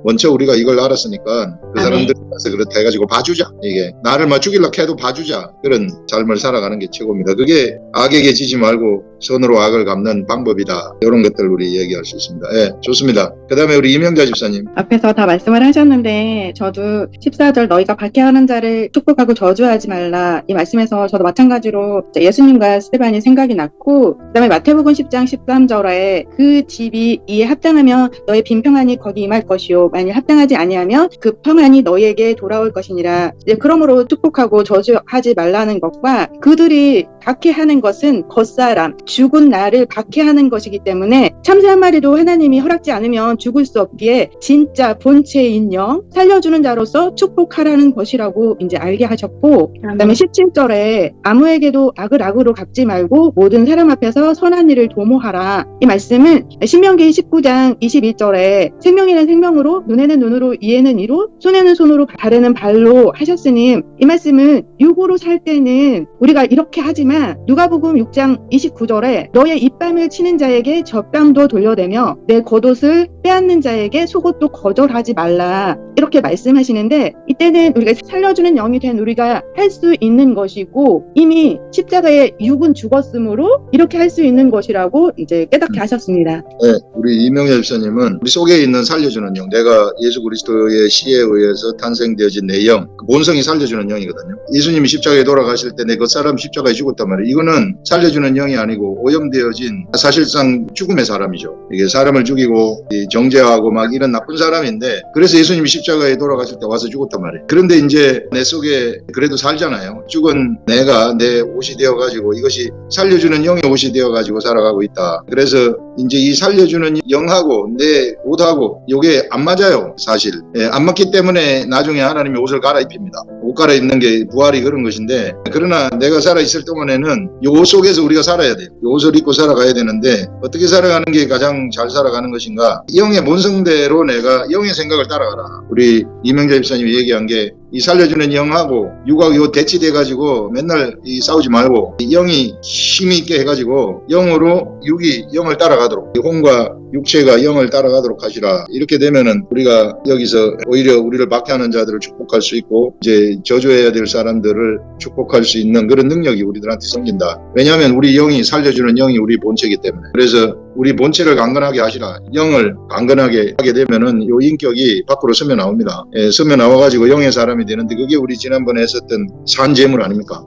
Speaker 2: 먼저 우리가 이걸 알았으니까 그 사람들한테 그렇다 해가지고 봐주자. 이게 나를 죽이려고 해도 봐주자. 그런 삶을 살아가는 게 최고입니다. 그게 악에게 지지 말고 선으로 악을 갚는 방법이다. 이런 것들 우리 얘기할 수 있습니다. 예, 좋습니다. 그 다음에 우리 이명자 집사님.
Speaker 9: 앞에서 다 말씀을 하셨는데 저도 14절 너희가 박해하는 자를 축복하고 저주하지 말라 이 말씀에서 저도 마찬가지로 예수님과 스데반이 생각이 났고 그다음에 마태복음 10장 13절에 그 집이 이에 합당하면 너의 빈평안이 거기 임할 것이요 만일 합당하지 아니하면 그 평안이 너희에게 돌아올 것이니라. 이제 그러므로 축복하고 저주하지 말라는 것과 그들이 박해하는 것은 겉사람 죽은 나를 박해하는 것이기 때문에 참새 한 마리도 하나님이 허락지 않으면 죽을 수 없기에 진짜 본체인 영 살려주는 자로서 축복하라는 것이라고 이제 알게 하셨고 그다음에 17절에 아무에게도 악을 악으로 갚지 말고 모든 사람 앞에서 선한 일을 도모하라. 이 말씀은 신명기 19장 21절에 생명에는 생명으로 눈에는 눈으로 이에는 이로 손에는 손으로 발에는 발로 하셨으니 이 말씀은 육으로 살 때는 우리가 이렇게 하지만 누가복음 6장 29절에 너의 입밤을 치는 자에게 젖병도 돌려대며 내 겉옷을 빼앗는 자에게 속옷도 거절하지 말라 이렇게 말씀하시는데 이때는 우리가 살려주는 영이 된 우리가 할 수 있는 것이고 이미 십자가에 육은 죽었으므로 이렇게 할 수 있는 것이라고 이제 깨닫게 하셨습니다.
Speaker 2: 네, 우리 이명자 집사님은 우리 속에 있는 살려주는 영, 내가 예수 그리스도의 시에 의해서 탄생되어진 내 영, 그 본성이 살려주는 영이거든요. 예수님이 십자가에 돌아가실 때 내 그 사람 십자가에 죽었단 말이에요. 이거는 살려주는 영이 아니고 오염되어진 사실상 죽음의 사람이죠. 이게 사람을 죽이고 정죄하고 막 이런 나쁜 사람인데 그래서 예수님이 십자가에 돌아가실 때 와서 죽었단 말이에요. 그런데 이제 내 속에 그래도 살잖아요. 죽은 내가 내 옷이 되어가지고 이것이 살려주는 영의 옷이 되어가지고 살아가고 있다. 그래서 이제 이 살려주는 영하고 내 옷하고 이게 안 맞아요. 사실 안 맞기 때문에 나중에 하나님이 옷을 갈아입힙니다. 옷 갈아입는 게 부활이 그런 것인데 그러나 내가 살아있을 동안에는 이 옷 속에서 우리가 살아야 돼요. 이 옷을 입고 살아가야 되는데 어떻게 살아가는 게 가장 잘 살아가는 것인가? 영의 본성대로 내가 영의 생각을 따라가라. 우리 이명자 집사님이 얘기한 게 이 살려주는 영하고 육하고 요 대치돼가지고 맨날 싸우지 말고 영이 힘이 있게 해가지고 영으로 육이 영을 따라가도록 혼과 육체가 영을 따라가도록 하시라. 이렇게 되면은 우리가 여기서 오히려 우리를 박해하는 자들을 축복할 수 있고 이제 저주해야 될 사람들을 축복할 수 있는 그런 능력이 우리들한테 생긴다. 왜냐하면 우리 영이 살려주는 영이 우리 본체이기 때문에. 그래서 우리 본체를 강건하게 하시라. 영을 강건하게 하게 되면은 요 인격이 밖으로 서며 나옵니다. 서며 나와가지고 영의 사람이 되는데 그게 우리 지난번에 했었던 산재물 아닙니까?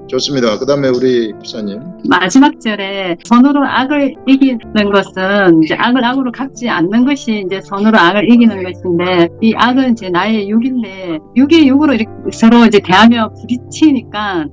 Speaker 2: 좋습니다. 그 다음에 우리 집사님.
Speaker 10: 마지막 절에 선으로 악을 이기는 것은 이제 악을 악으로 갚지 않는 것이 이제 선으로 악을 이기는 것인데 이 악은 이제 나의 육인데 육이 육으로 이렇게 서로 이제 대하며 부딪히니까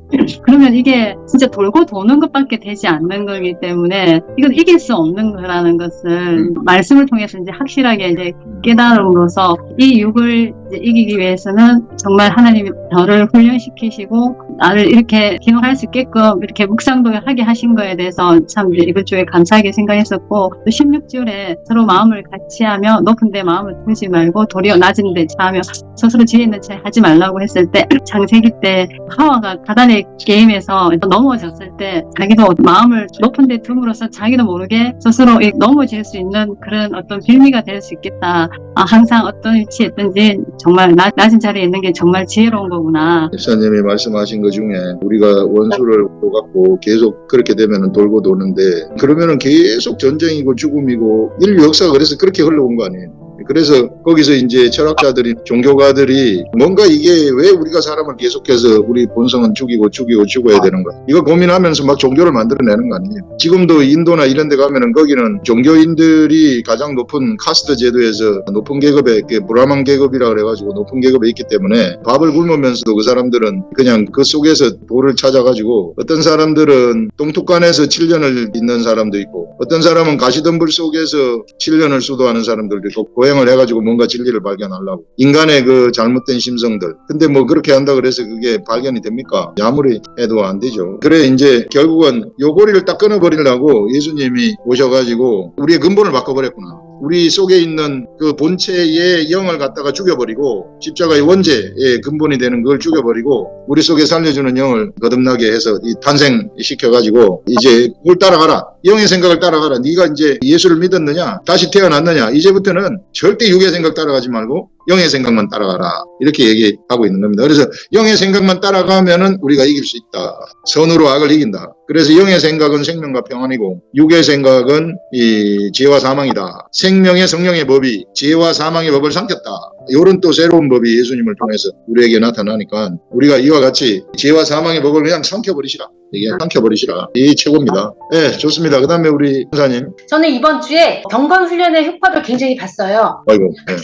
Speaker 10: 그러면 이게 진짜 돌고 도는 것밖에 되지 않는 거기 때문에 이건 이길 수 없는 거라는 것을 말씀을 통해서 이제 확실하게 이제 깨달음으로써 이 육을 이제 이기기 위해서는 정말 하나님이 저를 훈련시키시고 나를 이렇게 기능할 수 있게끔 이렇게 묵상도 하게 하신 거에 대해서 참 이제 이번 주에 감사하게 생각했었고 또 16절에 서로 마음을 같이 하며 높은 데 마음을 두지 말고 도리어 낮은 데 차하며 스스로 지혜 있는 채 하지 말라고 했을 때 창세기 때 하와가 가단의 게임에서 넘어졌을 때 자기도 마음을 높은 데 둠으로써 자기도 모르게 스스로 넘어질 수 있는 그런 어떤 빌미가 될 수 있겠다. 항상 어떤 위치에 있든지 정말 낮은 자리에 있는 게 정말 지혜로운 거구나.
Speaker 2: 집사님이 말씀하신 것 중에 우리가 원수를 갖고 계속 그렇게 되면은 돌고 도는데 그러면은 계속 전쟁이고 죽음이고 인류 역사가 그래서 그렇게 흘러온 거 아니에요. 그래서 거기서 이제 철학자들이 종교가들이 뭔가 이게 왜 우리가 사람을 계속해서 우리 본성은 죽어야 되는 거야. 이거 고민하면서 막 종교를 만들어내는 거 아니에요. 지금도 인도나 이런 데 가면은 거기는 종교인들이 가장 높은 카스트 제도에서 높은 계급에 브라만 계급이라 그래가지고 높은 계급에 있기 때문에 밥을 굶으면서도 그 사람들은 그냥 그 속에서 도를 찾아가지고 어떤 사람들은 똥툭간에서 7년을 있는 사람도 있고 어떤 사람은 가시덤불 속에서 7년을 수도하는 사람들도 있고 고행을 해가지고 뭔가 진리를 발견하려고. 인간의 그 잘못된 심성들. 근데 뭐 그렇게 한다 그래서 그게 발견이 됩니까? 아무리 해도 안 되죠. 그래 이제 결국은 요고리를 딱 끊어버리려고 예수님이 오셔가지고 우리의 근본을 바꿔버렸구나. 우리 속에 있는 그 본체의 영을 갖다가 죽여버리고 십자가의 원죄의 근본이 되는 걸 죽여버리고 우리 속에 살려주는 영을 거듭나게 해서 탄생시켜가지고 이제 뭘 따라가라. 영의 생각을 따라가라. 네가 이제 예수를 믿었느냐? 다시 태어났느냐? 이제부터는 절대 육의 생각 따라가지 말고 영의 생각만 따라가라. 이렇게 얘기하고 있는 겁니다. 그래서 영의 생각만 따라가면은 우리가 이길 수 있다. 선으로 악을 이긴다. 그래서 영의 생각은 생명과 평안이고 육의 생각은 이 죄와 사망이다. 생명의 성령의 법이 죄와 사망의 법을 삼켰다. 이런 또 새로운 법이 예수님을 통해서 우리에게 나타나니까 우리가 이와 같이 죄와 사망의 법을 그냥 삼켜버리시라. 이게 삼켜버리시라. 이 최고입니다. 네, 좋습니다. 그 다음에 우리 형사님.
Speaker 11: 저는 이번 주에 경건 훈련의 효과를 굉장히 봤어요.
Speaker 2: 아이고. 네.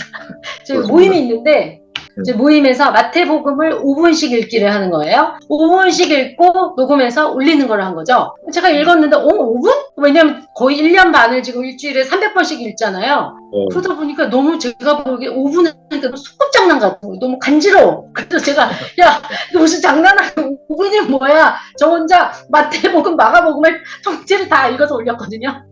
Speaker 11: 저희 모임이 있는데 이제 모임에서 마태복음을 5분씩 읽기를 하는 거예요. 5분씩 읽고 녹음해서 올리는 걸 한 거죠. 제가 읽었는데 5분? 왜냐면 거의 1년 반을 지금 일주일에 300번씩 읽잖아요. 그러다 보니까 너무 제가 보기에 5분 하니까 소꿉장난 같은 거예요. 너무 간지러워. 그래서 제가 야 이거 무슨 장난하냐 5분이 뭐야. 저 혼자 마태복음 마가복음을 통째로 다 읽어서 올렸거든요.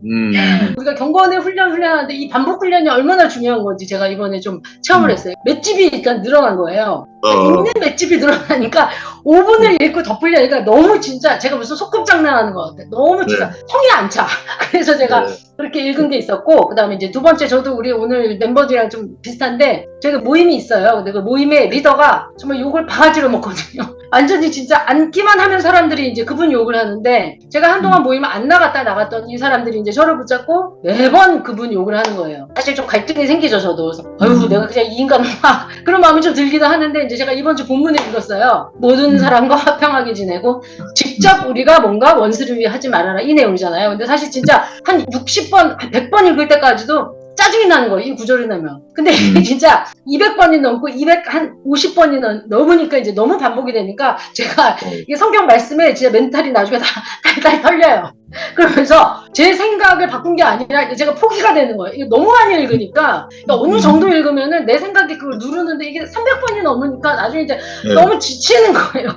Speaker 11: 우리가 경건의 훈련하는데 이 반복 훈련이 얼마나 중요한 건지 제가 이번에 좀 체험을 했어요. 맷집이 일단 늘어난 거예요. 읽는 맷집이 늘어나니까 5분을 읽고 덮으려니까 너무 진짜 제가 무슨 소꿉장난하는 것 같아요. 너무 진짜 성이 안 차. 그래서 제가 그렇게 읽은 게 있었고, 그 다음에 이제 두 번째, 저도 우리 오늘 멤버들이랑 좀 비슷한데, 저희가 모임이 있어요. 근데 그 모임의 리더가 정말 욕을 바가지로 먹거든요. 완전히 진짜 앉기만 하면 사람들이 이제 그분 욕을 하는데, 제가 한동안 모임을 안 나갔다 나갔더니 이 사람들이 이제 저를 붙잡고 매번 그분 욕을 하는 거예요. 사실 좀 갈등이 생기죠, 저도. 아유, 내가 그냥 이 인간 막 그런 마음이 좀 들기도 하는데, 이제 제가 이번 주 본문을 읽었어요. 모든 사람과 화평하게 지내고, 직접 우리가 뭔가 원수를 위해 하지 말아라. 이 내용이잖아요. 근데 사실 진짜 한 60번, 100번 읽을 때까지도 짜증이 나는 거예요. 이 구절이 나면. 근데 이게 진짜 200번이 넘고 250번이 넘으니까 이제 너무 반복이 되니까 제가 이게 성경 말씀에 진짜 멘탈이 나중에 다 달달 털려요. 그러면서 제 생각을 바꾼 게 아니라 제가 포기가 되는 거예요. 이게 너무 많이 읽으니까 어느 정도 읽으면은 내 생각이 그걸 누르는데 이게 300번이 넘으니까 나중에 이제 너무 지치는 거예요.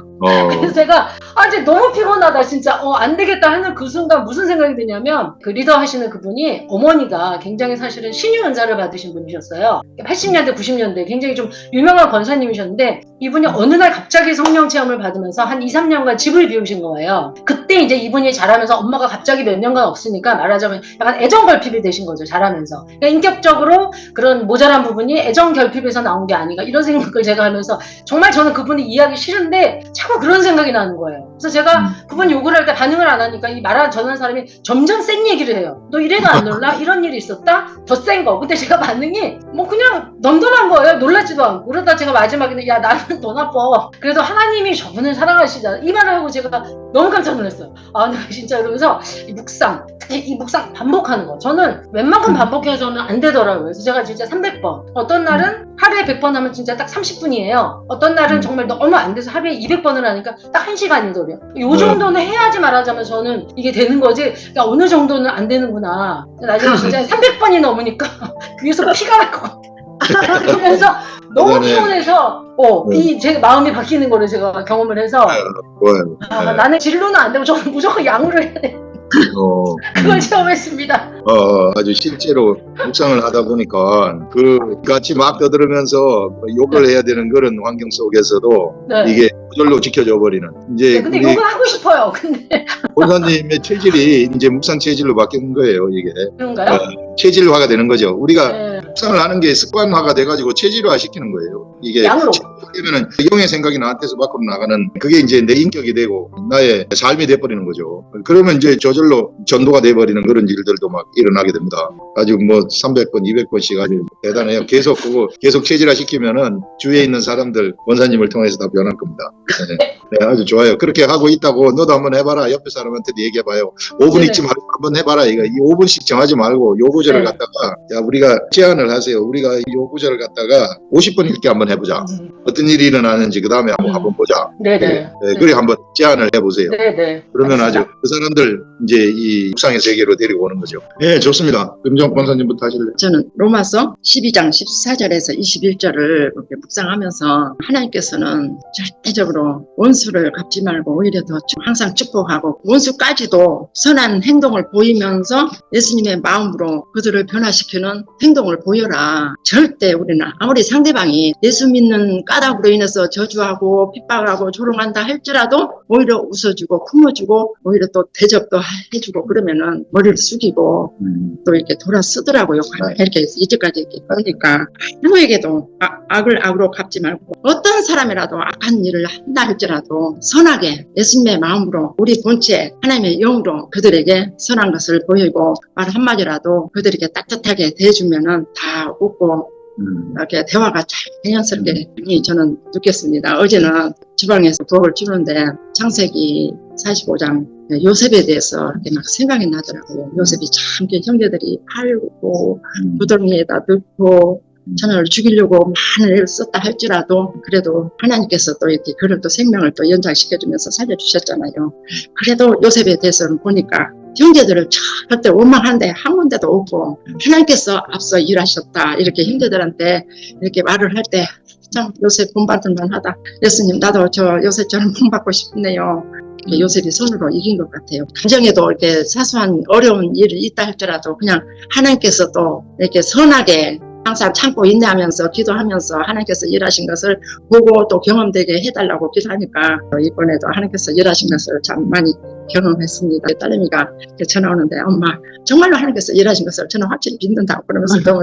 Speaker 11: 그래서 제가 이제 너무 피곤하다 진짜 안 되겠다 하는 그 순간 무슨 생각이 드냐면 그 리더 하시는 그분이 어머니가 굉장히 사실은 신유 연자를 받으신 분이셨어요. 80년대 90년대 굉장히 좀 유명한 권사님이셨는데 이분이 어느 날 갑자기 성령 체험을 받으면서 한 2-3년간 집을 비우신 거예요. 그때 이제 이분이 자라면서 엄마가 갑자기 몇 년간 없으니까 말하자면 약간 애정 결핍이 되신 거죠. 자라면서. 그러니까 인격적으로 그런 모자란 부분이 애정 결핍에서 나온 게 아닌가 이런 생각을 제가 하면서 정말 저는 그분이 이해하기 싫은데 자꾸 그런 생각이 나는 거예요. 그래서 제가 그분 욕을 할 때 반응을 안 하니까 이 전하는 사람이 점점 센 얘기를 해요. 너 이래도 안 놀라? 이런 일이 있었다? 더 센 거. 근데 제가 반응이 뭐 그냥 넌던한 거예요. 놀라지도 않고. 그러다 제가 마지막에는 야 나는 더 나빠. 그래도 하나님이 저분을 사랑하시다. 이 말을 하고 제가 너무 깜짝 놀랐어요. 내가 진짜 이러면서 이 묵상, 특히 이 묵상 반복하는 거. 저는 웬만큼 반복해서는 안 되더라고요. 그래서 제가 진짜 300번. 어떤 날은 하루에 100번 하면 진짜 딱 30분이에요. 어떤 날은 정말 너무 안 돼서 하루에 200번을 하니까 딱 1시간이더래요. 요 정도는 해야지 말하자면 저는 이게 되는 거지. 그러니까 어느 정도는 안 되는구나. 나중에 진짜 300번이 넘으니까 귀에서 피가 날 것 같아요. 그러면서 너무 피곤해서 제 마음이 바뀌는 거를 제가 경험을 해서 나는 진로는 안 되고 저는 무조건 양으로 해야 돼. 그걸 체험했습니다.
Speaker 2: 아주 실제로 묵상을 하다 보니까 그 같이 막 떠들으면서 욕을 해야 되는 그런 환경 속에서도 이게 저절로 지켜져 버리는. 이제
Speaker 11: 근데 욕은 하고 싶어요. 근데
Speaker 2: 권사님의 체질이 이제 묵상 체질로 바뀐 거예요. 이게
Speaker 11: 그런가요?
Speaker 2: 체질화가 되는 거죠. 우리가 묵상을 하는 게 습관화가 돼가지고 체질화 시키는 거예요. 이게
Speaker 11: 양으로
Speaker 2: 되면은 영의 생각이 나한테서 밖으로 나가는 그게 이제 내 인격이 되고 나의 삶이 돼버리는 거죠. 그러면 이제 저절로 전도가 돼버리는 그런 일들도 막 일어나게 됩니다. 아주 뭐 300번, 200번씩 아주 대단해요. 계속 체질화 시키면은 주위에 있는 사람들 원사님을 통해서 다 변할 겁니다. 네, 아주 좋아요. 그렇게 하고 있다고 너도 한번 해봐라. 옆에 사람한테도 얘기해봐요. 5분
Speaker 11: 네.
Speaker 2: 있지 말고 한번 해봐라. 이거 이 5분씩 정하지 말고 요 구절을
Speaker 11: 네.
Speaker 2: 갖다가 야 우리가 제안을 하세요. 우리가 이 요 구절을 갖다가 50분 읽기 한번 해보자. 어떤 일이 일어나는지 그 다음에 한번 보자.
Speaker 11: 네네.
Speaker 2: 네, 그래 한번 제안을 해보세요.
Speaker 11: 네네.
Speaker 2: 그러면 아주 그 사람들 이제 이 묵상의 세계로 데리고 오는 거죠. 네, 좋습니다. 김정 권사님부터 하실래요?
Speaker 12: 저는 로마서 12장 14절에서 21절을 이렇게 묵상하면서 하나님께서는 절대적으로 원수를 갚지 말고 오히려 더 항상 축복하고 원수까지도 선한 행동을 보이면서 예수님의 마음으로 그들을 변화시키는 행동을 보여라. 절대 우리는 아무리 상대방이 예수 믿는 까닭으로 인해서 저주하고 핍박하고 조롱한다 할지라도 오히려 웃어주고 품어주고 오히려 또 대접도 해주고 그러면은 머리를 숙이고 또 이렇게 돌아 쓰더라고요. 이렇게 이제까지 이렇게 그러니까 누구에게도 악을 악으로 갚지 말고 어떤 사람이라도 악한 일을 한다 할지라도 선하게 예수님의 마음으로 우리 본체 하나님의 영으로 그들에게 선한 것을 보이고 말 한마디라도 그들에게 따뜻하게 대해주면은 다 웃고 이렇게 대화가 잘 자연스럽게 저는 느꼈습니다. 어제는 주방에서 부엌을 주는데 창세기 45장 요셉에 대해서 이렇게 막 생각이 나더라고요. 요셉이 참 형제들이 팔고 부더미에다 넣고 자녀를 죽이려고 많은 애를 썼다 할지라도 그래도 하나님께서 또 이렇게 그를 또 생명을 또 연장시켜주면서 살려주셨잖아요. 그래도 요셉에 대해서는 보니까 형제들을 절대 원망하는데 한 군데도 없고 하나님께서 앞서 일하셨다 이렇게 형제들한테 이렇게 말을 할 때 참 요셉 본받을만 하다. 예수님 나도 저 요셉처럼 본받고 싶네요. 요셉이 손으로 이긴 것 같아요. 가정에도 이렇게 사소한 어려운 일이 있다 할지라도 그냥 하나님께서 또 이렇게 선하게 항상 참고 인내하면서 기도하면서 하나님께서 일하신 것을 보고 또 경험되게 해달라고 기도하니까 이번에도 하나님께서 일하신 것을 참 많이 경험했습니다. 딸내미가 전화 오는데 엄마 정말로 하나님께서 일하신 것을 저는 확실히 믿는다고 그러면서 또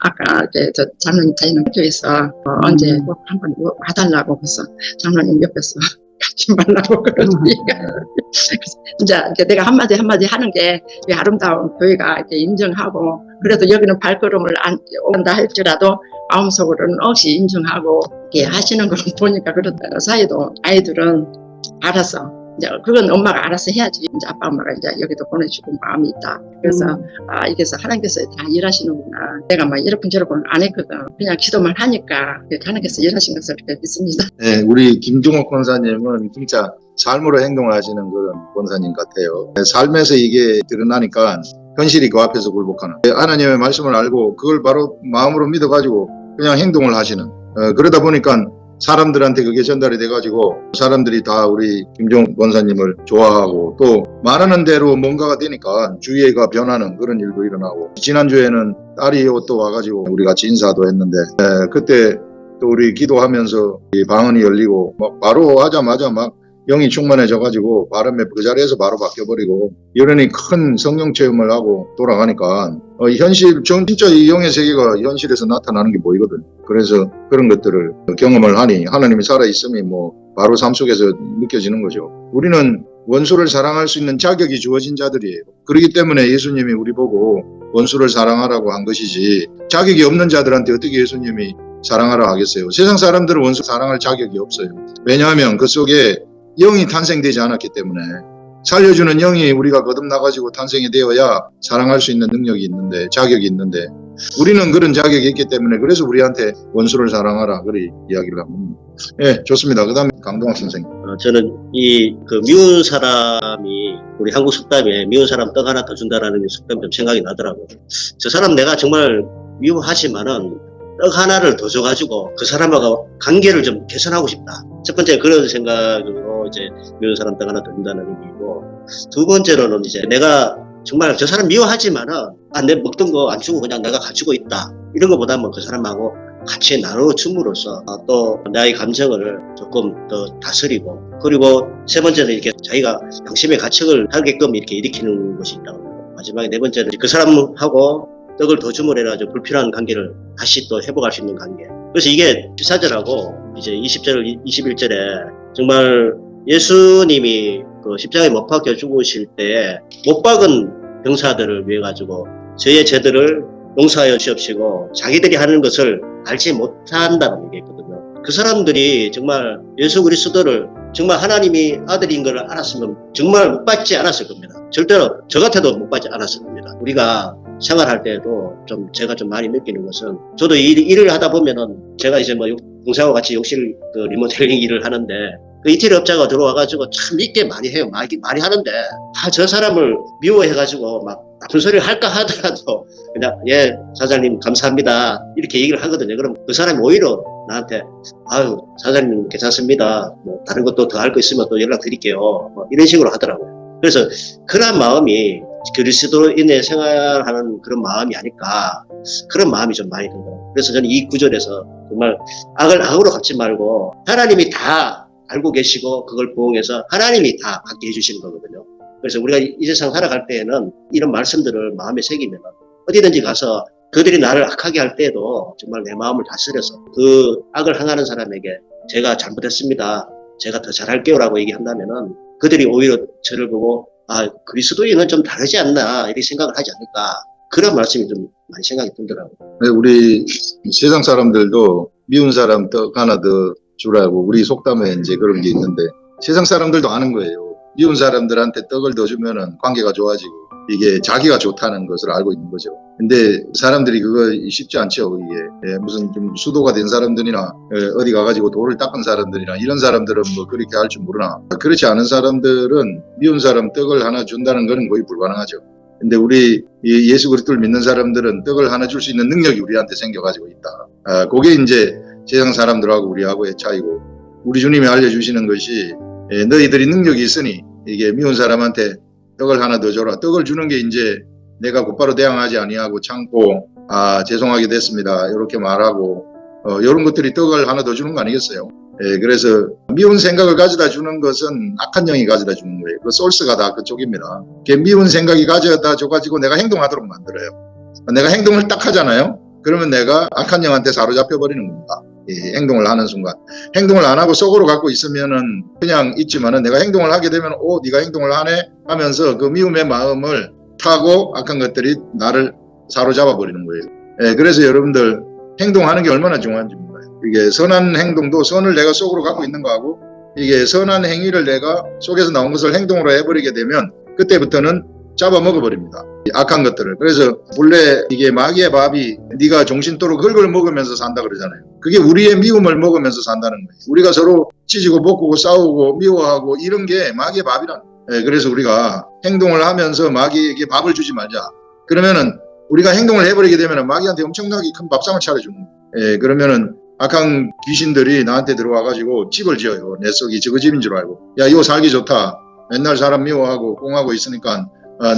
Speaker 12: 아까 이렇게 저 장로님 저희는 학교에서 언제 꼭 한번 와달라고 해서 장로님 옆에서 가지 말라고 그러니까 이제 내가 한마디 하는 게 아름다운 교회가 이렇게 인정하고 그래도 여기는 발걸음을 안 온다 할지라도 마음속으로는 없이 인정하고 이렇게 하시는 걸 보니까 그렇다. 사이도 아이들은 알아서 이제 그건 엄마가 알아서 해야지. 이제 아빠 엄마가 이제 여기도 보내주고 마음이 있다. 그래서 이게서 하나님께서 다 일하시는구나. 내가 막 이렇게 저렇게 안 했거든. 그냥 기도만 하니까 하나님께서 일하신 것을 이렇게 믿습니다.
Speaker 2: 네, 우리 김종옥 권사님은 진짜 삶으로 행동하시는 그런 권사님 같아요. 삶에서 이게 드러나니까 현실이 그 앞에서 굴복하는 하나님의 말씀을 알고 그걸 바로 마음으로 믿어가지고 그냥 행동을 하시는 그러다 보니까 사람들한테 그게 전달이 돼가지고 사람들이 다 우리 김종욱 권사님을 좋아하고 또 말하는 대로 뭔가가 되니까 주위가 변하는 그런 일도 일어나고 지난주에는 딸이 또 와가지고 우리 같이 인사도 했는데 그때 또 우리 기도하면서 이 방언이 열리고 막 바로 하자마자 막 영이 충만해져가지고 바람에 그 자리에서 바로 바뀌어버리고 이러니 큰 성령 체험을 하고 돌아가니까 현실 진짜 이 영의 세계가 현실에서 나타나는 게 보이거든. 그래서 그런 것들을 경험을 하니 하나님이 살아있음이 뭐 바로 삶 속에서 느껴지는 거죠. 우리는 원수를 사랑할 수 있는 자격이 주어진 자들이에요. 그렇기 때문에 예수님이 우리 보고 원수를 사랑하라고 한 것이지 자격이 없는 자들한테 어떻게 예수님이 사랑하라 하겠어요. 세상 사람들은 원수 사랑할 자격이 없어요. 왜냐하면 그 속에 영이 탄생되지 않았기 때문에 살려주는 영이 우리가 거듭나가지고 탄생이 되어야 사랑할 수 있는 능력이 있는데 자격이 있는데 우리는 그런 자격이 있기 때문에 그래서 우리한테 원수를 사랑하라 그리 이야기를 합니다. 예, 좋습니다. 그 다음에 강동학 선생님.
Speaker 13: 저는 미운 사람이 우리 한국 속담에 미운 사람 떡 하나 더 준다라는 속담이 좀 생각이 나더라고요. 저 사람 내가 정말 미워하지만은 떡 하나를 더 줘가지고 그 사람하고 관계를 좀 개선하고 싶다. 첫 번째 그런 생각으로 이제 미운 사람 떡 하나 더 준다는 의미고 두 번째로는 이제 내가 정말 저 사람 미워하지만은 내 먹던 거 안 주고 그냥 내가 가지고 있다. 이런 것보다는 그 사람하고 같이 나눠줌으로써 또 나의 감정을 조금 더 다스리고 그리고 세 번째는 이렇게 자기가 양심의 가책을 하게끔 이렇게 일으키는 것이 있다고 합니다. 마지막에 네 번째는 그 사람하고 떡을 더 주문해 가지고 불필요한 관계를 다시 또 회복할 수 있는 관계. 그래서 이게 14절하고 이제 20절, 21절에 정말 예수님이 그 십자가에 못 박혀 죽으실 때 못 박은 병사들을 위해 가지고 저의 죄들을 용서하여 주옵시고 자기들이 하는 것을 알지 못한다는 게 있거든요. 그 사람들이 정말 예수 그리스도를 정말 하나님이 아들인 걸 알았으면 정말 못 받지 않았을 겁니다. 절대로 저 같아도 못 받지 않았을 겁니다. 우리가 생활할 때에도 좀 제가 좀 많이 느끼는 것은 저도 일을 하다 보면은 제가 이제 뭐 동생하고 같이 욕실 그 리모델링 일을 하는데 그 이태리 업자가 들어와가지고 참 믿게 많이 해요. 많이 하는데 저 사람을 미워해가지고 막 나쁜 소리를 할까 하더라도 그냥 예 사장님 감사합니다 이렇게 얘기를 하거든요. 그럼 그 사람이 오히려 나한테 아유 사장님 괜찮습니다. 뭐 다른 것도 더 할 거 있으면 또 연락 드릴게요. 뭐 이런 식으로 하더라고요. 그래서 그런 마음이 그리스도인의 생활하는 그런 마음이 아닐까 그런 마음이 좀 많이 들더라고요. 그래서 저는 이 구절에서 정말 악을 악으로 갚지 말고 하나님이 다 알고 계시고 그걸 부응해서 하나님이 다 갖게 해주시는 거거든요. 그래서 우리가 이 세상 살아갈 때에는 이런 말씀들을 마음에 새기면 어디든지 가서 그들이 나를 악하게 할 때에도 정말 내 마음을 다스려서 그 악을 행하는 사람에게 제가 잘못했습니다. 제가 더 잘할게요 라고 얘기한다면은 그들이 오히려 저를 보고 아 그리스도인은 좀 다르지 않나 이렇게 생각을 하지 않을까 그런 말씀이 좀 많이 생각이 들더라고요.
Speaker 2: 우리 세상 사람들도 미운 사람 떡 하나 더 주라고 우리 속담에 이제 그런 게 있는데 세상 사람들도 아는 거예요. 미운 사람들한테 떡을 더 주면은 관계가 좋아지고 이게 자기가 좋다는 것을 알고 있는 거죠. 근데 사람들이 그거 쉽지 않죠. 이게 무슨 좀 수도가 된 사람들이나 어디 가가지고 돌을 닦은 사람들이나 이런 사람들은 뭐 그렇게 할 줄 모르나 그렇지 않은 사람들은 미운 사람 떡을 하나 준다는 것은 거의 불가능하죠. 근데 우리 예수 그리스도를 믿는 사람들은 떡을 하나 줄 수 있는 능력이 우리한테 생겨가지고 있다. 그게 이제 세상 사람들하고 우리하고의 차이고 우리 주님이 알려주시는 것이 너희들이 능력이 있으니 이게 미운 사람한테 떡을 하나 더 줘라. 떡을 주는 게 이제 내가 곧바로 대항하지 아니하고 참고 죄송하게 됐습니다. 이렇게 말하고 이런 것들이 떡을 하나 더 주는 거 아니겠어요? 그래서 미운 생각을 가져다 주는 것은 악한 영이 가져다 주는 거예요. 그 소스가 다 그쪽입니다. 미운 생각이 가져다 줘가지고 내가 행동하도록 만들어요. 내가 행동을 딱 하잖아요. 그러면 내가 악한 영한테 사로잡혀 버리는 겁니다. 행동을 하는 순간 행동을 안 하고 속으로 갖고 있으면은 그냥 있지만은 내가 행동을 하게 되면 네가 행동을 하네 하면서 그 미움의 마음을 타고 악한 것들이 나를 사로잡아 버리는 거예요. 그래서 여러분들 행동하는 게 얼마나 중요한지 몰라요. 이게 선한 행동도 선을 내가 속으로 갖고 있는 거하고 이게 선한 행위를 내가 속에서 나온 것을 행동으로 해버리게 되면 그때부터는 잡아먹어버립니다. 악한 것들을. 그래서 본래 이게 마귀의 밥이 네가 정신토록 흙을 먹으면서 산다 그러잖아요. 그게 우리의 미움을 먹으면서 산다는 거예요. 우리가 서로 찢고 볶고 싸우고 미워하고 이런 게 마귀의 밥이라는 거예요. 그래서 우리가 행동을 하면서 마귀에게 밥을 주지 말자. 그러면은 우리가 행동을 해버리게 되면 마귀한테 엄청나게 큰 밥상을 차려주는 거예요. 그러면은 악한 귀신들이 나한테 들어와가지고 집을 지어요. 내 속이 저거 집인 줄 알고. 야, 이거 살기 좋다. 맨날 사람 미워하고 꽁하고 있으니까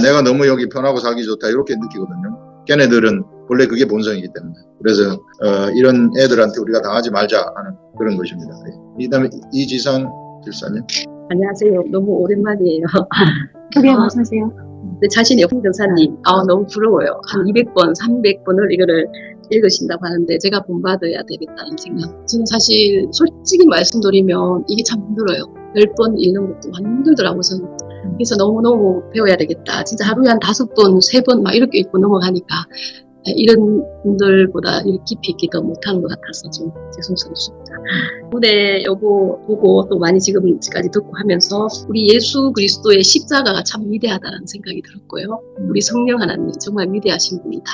Speaker 2: 내가 너무 여기 편하고 살기 좋다 이렇게 느끼거든요. 걔네들은 원래 그게 본성이기 때문에. 그래서 이런 애들한테 우리가 당하지 말자 하는 그런 것입니다. 그 다음에 이지상 길사님.
Speaker 14: 안녕하세요. 너무 오랜만이에요.
Speaker 9: 소개 하세요.
Speaker 14: 자신이 홍전사님, 너무 부러워요. 한 200번, 300번을 이거를 읽으신다고 하는데 제가 본받아야 되겠다는 생각. 저는 사실 솔직히 말씀드리면 이게 참 힘들어요. 10번 읽는 것도 많이 힘들더라고요. 저는. 그래서 너무너무 배워야 되겠다. 진짜 하루에 한 5번, 3번 막 이렇게 읽고 넘어가니까 이런 분들보다 이렇게 깊이 있기 더 못하는 것 같아서 좀 죄송스럽습니다. 무대 요거 보고 또 많이 지금까지 듣고 하면서 우리 예수 그리스도의 십자가가 참 위대하다는 생각이 들었고요. 우리 성령 하나님 정말 위대하신 분이다.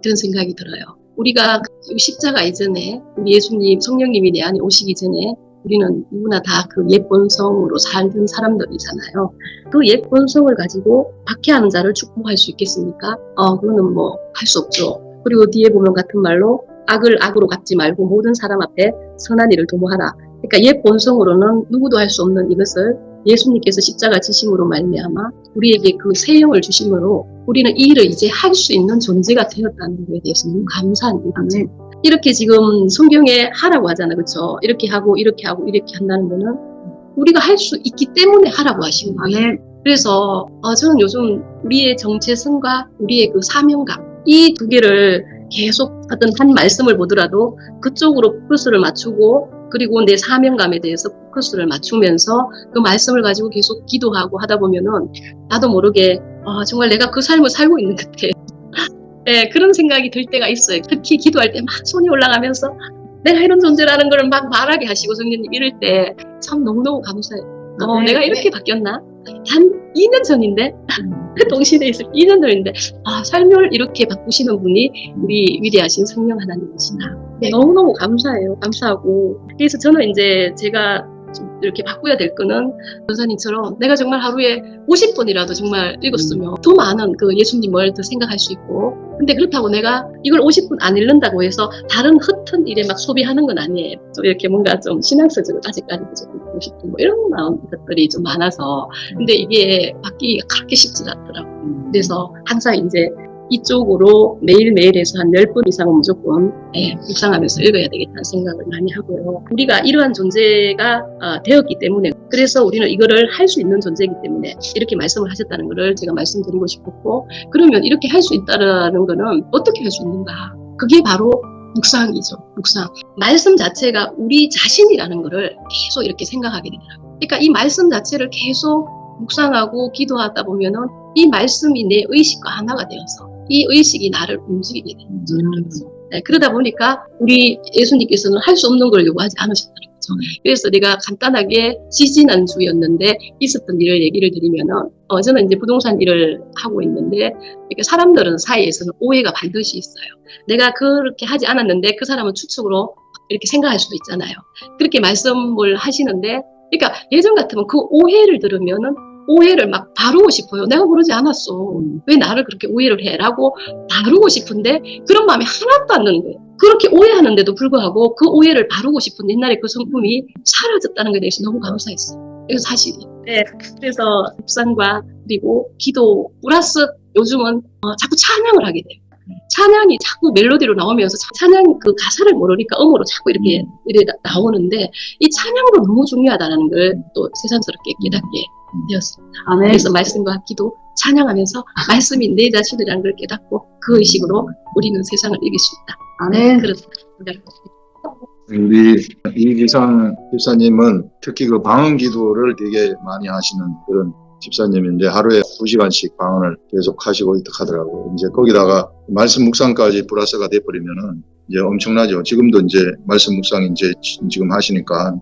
Speaker 14: 그런 생각이 들어요. 우리가 십자가 이전에 우리 예수님, 성령님이 내 안에 오시기 전에 우리는 누구나 다 그 옛 본성으로 살던 사람들이잖아요. 그 옛 본성을 가지고 박해하는 자를 축복할 수 있겠습니까? 그거는 뭐 할 수 없죠. 그리고 뒤에 보면 같은 말로 악을 악으로 갚지 말고 모든 사람 앞에 선한 일을 도모하라. 그러니까 옛 본성으로는 누구도 할 수 없는 이것을 예수님께서 십자가 지심으로 말미암아 우리에게 그 새 영을 주심으로 우리는 이 일을 이제 할 수 있는 존재가 되었다는 것에 대해서 너무 감사한 일이죠. 이렇게 지금 성경에 하라고 하잖아요. 그렇죠? 이렇게 하고 이렇게 하고 이렇게 한다는 거는 우리가 할 수 있기 때문에 하라고 하시는 거예요. 그래서 저는 요즘 우리의 정체성과 우리의 그 사명감 이 두 개를 계속 어떤 한 말씀을 보더라도 그쪽으로 포커스를 맞추고 그리고 내 사명감에 대해서 포커스를 맞추면서 그 말씀을 가지고 계속 기도하고 하다 보면은 나도 모르게 정말 내가 그 삶을 살고 있는 것 같아. 네, 그런 생각이 들 때가 있어요. 특히 기도할 때 막 손이 올라가면서 내가 이런 존재라는 걸 막 말하게 하시고 성령님 이럴 때 참 너무너무 감사해요. 내가 이렇게 바뀌었나? 단 2년 전인데 동시대에 있을 2년 전인데 삶을 이렇게 바꾸시는 분이 우리 위대하신 성령 하나님이시나. 너무너무 감사해요. 감사하고 그래서 저는 이제 제가 좀 이렇게 바꿔야 될 거는 전사님처럼 내가 정말 하루에 50분이라도 정말 읽었으면 더 많은 그 예수님을 더 생각할 수 있고, 근데 그렇다고 내가 이걸 50분 안 읽는다고 해서 다른 흩은 일에 막 소비하는 건 아니에요. 좀 이렇게 뭔가 좀 신앙서적으로 아직까지도 조금 50분 뭐 이런 것들이 좀 많아서, 근데 이게 바뀌기가 그렇게 쉽지 않더라고요. 그래서 항상 이제 이쪽으로 매일매일에서 한 10분 이상은 무조건 묵상하면서 읽어야 되겠다는 생각을 많이 하고요. 우리가 이러한 존재가 되었기 때문에, 그래서 우리는 이거를 할 수 있는 존재이기 때문에 이렇게 말씀을 하셨다는 것을 제가 말씀드리고 싶었고, 그러면 이렇게 할 수 있다는 거는 어떻게 할 수 있는가? 그게 바로 묵상이죠. 묵상. 말씀 자체가 우리 자신이라는 거를 계속 이렇게 생각하게 되더라고요. 그러니까 이 말씀 자체를 계속 묵상하고 기도하다 보면은 이 말씀이 내 의식과 하나가 되어서 이 의식이 나를 움직이게 되는 거죠. 그러다 보니까 우리 예수님께서는 할 수 없는 걸 요구하지 않으셨다는 거죠. 그래서 내가 간단하게 지지난주였는데 있었던 일을 얘기를 드리면은, 저는 이제 부동산 일을 하고 있는데, 이렇게 사람들은 사이에서는 오해가 반드시 있어요. 내가 그렇게 하지 않았는데 그 사람은 추측으로 이렇게 생각할 수도 있잖아요. 그렇게 말씀을 하시는데, 그러니까 예전 같으면 그 오해를 들으면은 오해를 막 바르고 싶어요. 내가 그러지 않았어. 왜 나를 그렇게 오해를 해? 라고 바르고 싶은데 그런 마음이 하나도 안 드는 거예요. 그렇게 오해하는데도 불구하고 그 오해를 바르고 싶은 옛날에 그 성품이 사라졌다는 것에 대해서 너무 감사했어요. 이거 사실이에요. 그래서 묵상과 그리고 기도 플러스 요즘은 자꾸 찬양을 하게 돼요. 찬양이 자꾸 멜로디로 나오면서 찬양 그 가사를 모르니까 음으로 자꾸 이렇게 나오는데, 이 찬양도 너무 중요하다는 걸 또 세상스럽게 깨닫게 되었습니다. 그래서 말씀과 기도, 찬양하면서 말씀이 내 자신이라는 걸 깨닫고 그 의식으로 우리는 세상을 이길 수 있다. 그렇습니다.
Speaker 2: 우리 이기상 집사님은 특히 그 방언 기도를 되게 많이 하시는 그런 집사님인데, 하루에 2시간씩 방언을 계속 하시고 하더라고요. 이제 거기다가 말씀 묵상까지 플러스가 돼버리면은 이제 엄청나죠. 지금도 이제 말씀 묵상 이제 지금 하시니까.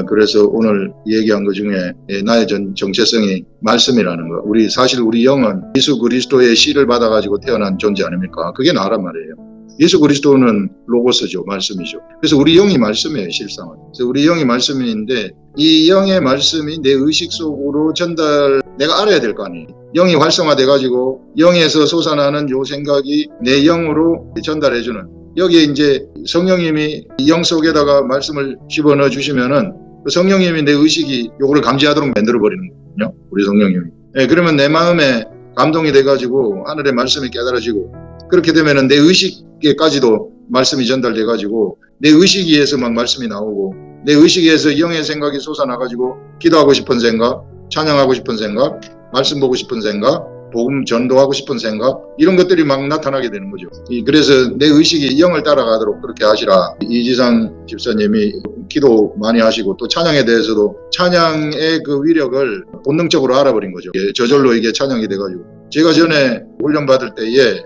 Speaker 2: 그래서 오늘 얘기한 것 중에 나의 정체성이 말씀이라는 거. 사실 우리 영은 예수 그리스도의 씨를 받아가지고 태어난 존재 아닙니까? 그게 나란 말이에요. 예수 그리스도는 로고스죠. 말씀이죠. 그래서 우리 영이 말씀이에요. 실상은. 그래서 우리 영이 말씀인데, 이 영의 말씀이 내 의식 속으로 내가 알아야 될 거 아니에요. 영이 활성화돼가지고 영에서 솟아나는 요 생각이 내 영으로 전달해주는, 여기에 이제 성령님이 영 속에다가 말씀을 집어넣어 주시면은 그 성령님이 내 의식이 요거를 감지하도록 만들어버리는 거거든요. 우리 성령님이. 그러면 내 마음에 감동이 돼가지고 하늘의 말씀이 깨달아지고, 그렇게 되면은 내 의식에까지도 말씀이 전달돼가지고 내 의식에서 막 말씀이 나오고, 내 의식에서 영의 생각이 솟아나가지고 기도하고 싶은 생각, 찬양하고 싶은 생각, 말씀 보고 싶은 생각, 복음 전도하고 싶은 생각, 이런 것들이 막 나타나게 되는 거죠. 그래서 내 의식이 영을 따라가도록 그렇게 하시라. 이지상 집사님이 기도 많이 하시고, 또 찬양에 대해서도 찬양의 그 위력을 본능적으로 알아버린 거죠. 저절로 이게 찬양이 돼가지고, 제가 전에 훈련 받을 때에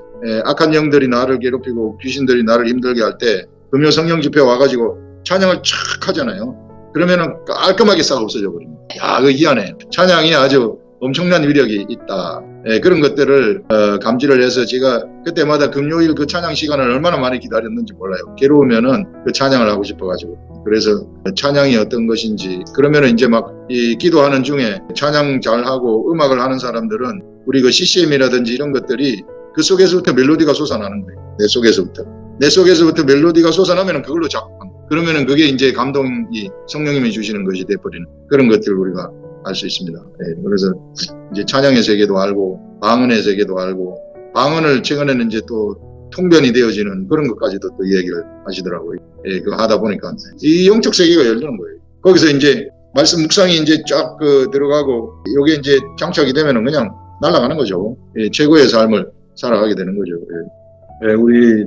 Speaker 2: 악한 영들이 나를 괴롭히고 귀신들이 나를 힘들게 할 때 금요 성령 집회 와가지고 찬양을 촥 하잖아요. 그러면은 깔끔하게 싹 없어져 버립니다. 그거 희한해요. 찬양이 아주 엄청난 위력이 있다. 그런 것들을 감지를 해서 제가 그때마다 금요일 그 찬양 시간을 얼마나 많이 기다렸는지 몰라요. 괴로우면은 그 찬양을 하고 싶어가지고. 그래서 찬양이 어떤 것인지, 그러면은 이제 막 이 기도하는 중에 찬양 잘하고 음악을 하는 사람들은 우리 그 CCM이라든지 이런 것들이 그 속에서부터 멜로디가 솟아나는 거예요. 내 속에서부터 멜로디가 솟아나면은 그걸로 작곡한 거예요. 그러면은 그게 이제 감동이 성령님이 주시는 것이 돼버리는 그런 것들을 우리가 알 수 있습니다. 그래서 이제 찬양의 세계도 알고, 방언의 세계도 알고, 방언을 최근에는 이제 또 통변이 되어지는 그런 것까지도 또 얘기를 하시더라고요. 그거 하다 보니까 이 영적 세계가 열리는 거예요. 거기서 이제 말씀 묵상이 이제 쫙 들어가고, 요게 이제 장착이 되면은 그냥 날아가는 거죠. 최고의 삶을 살아가게 되는 거죠. 우리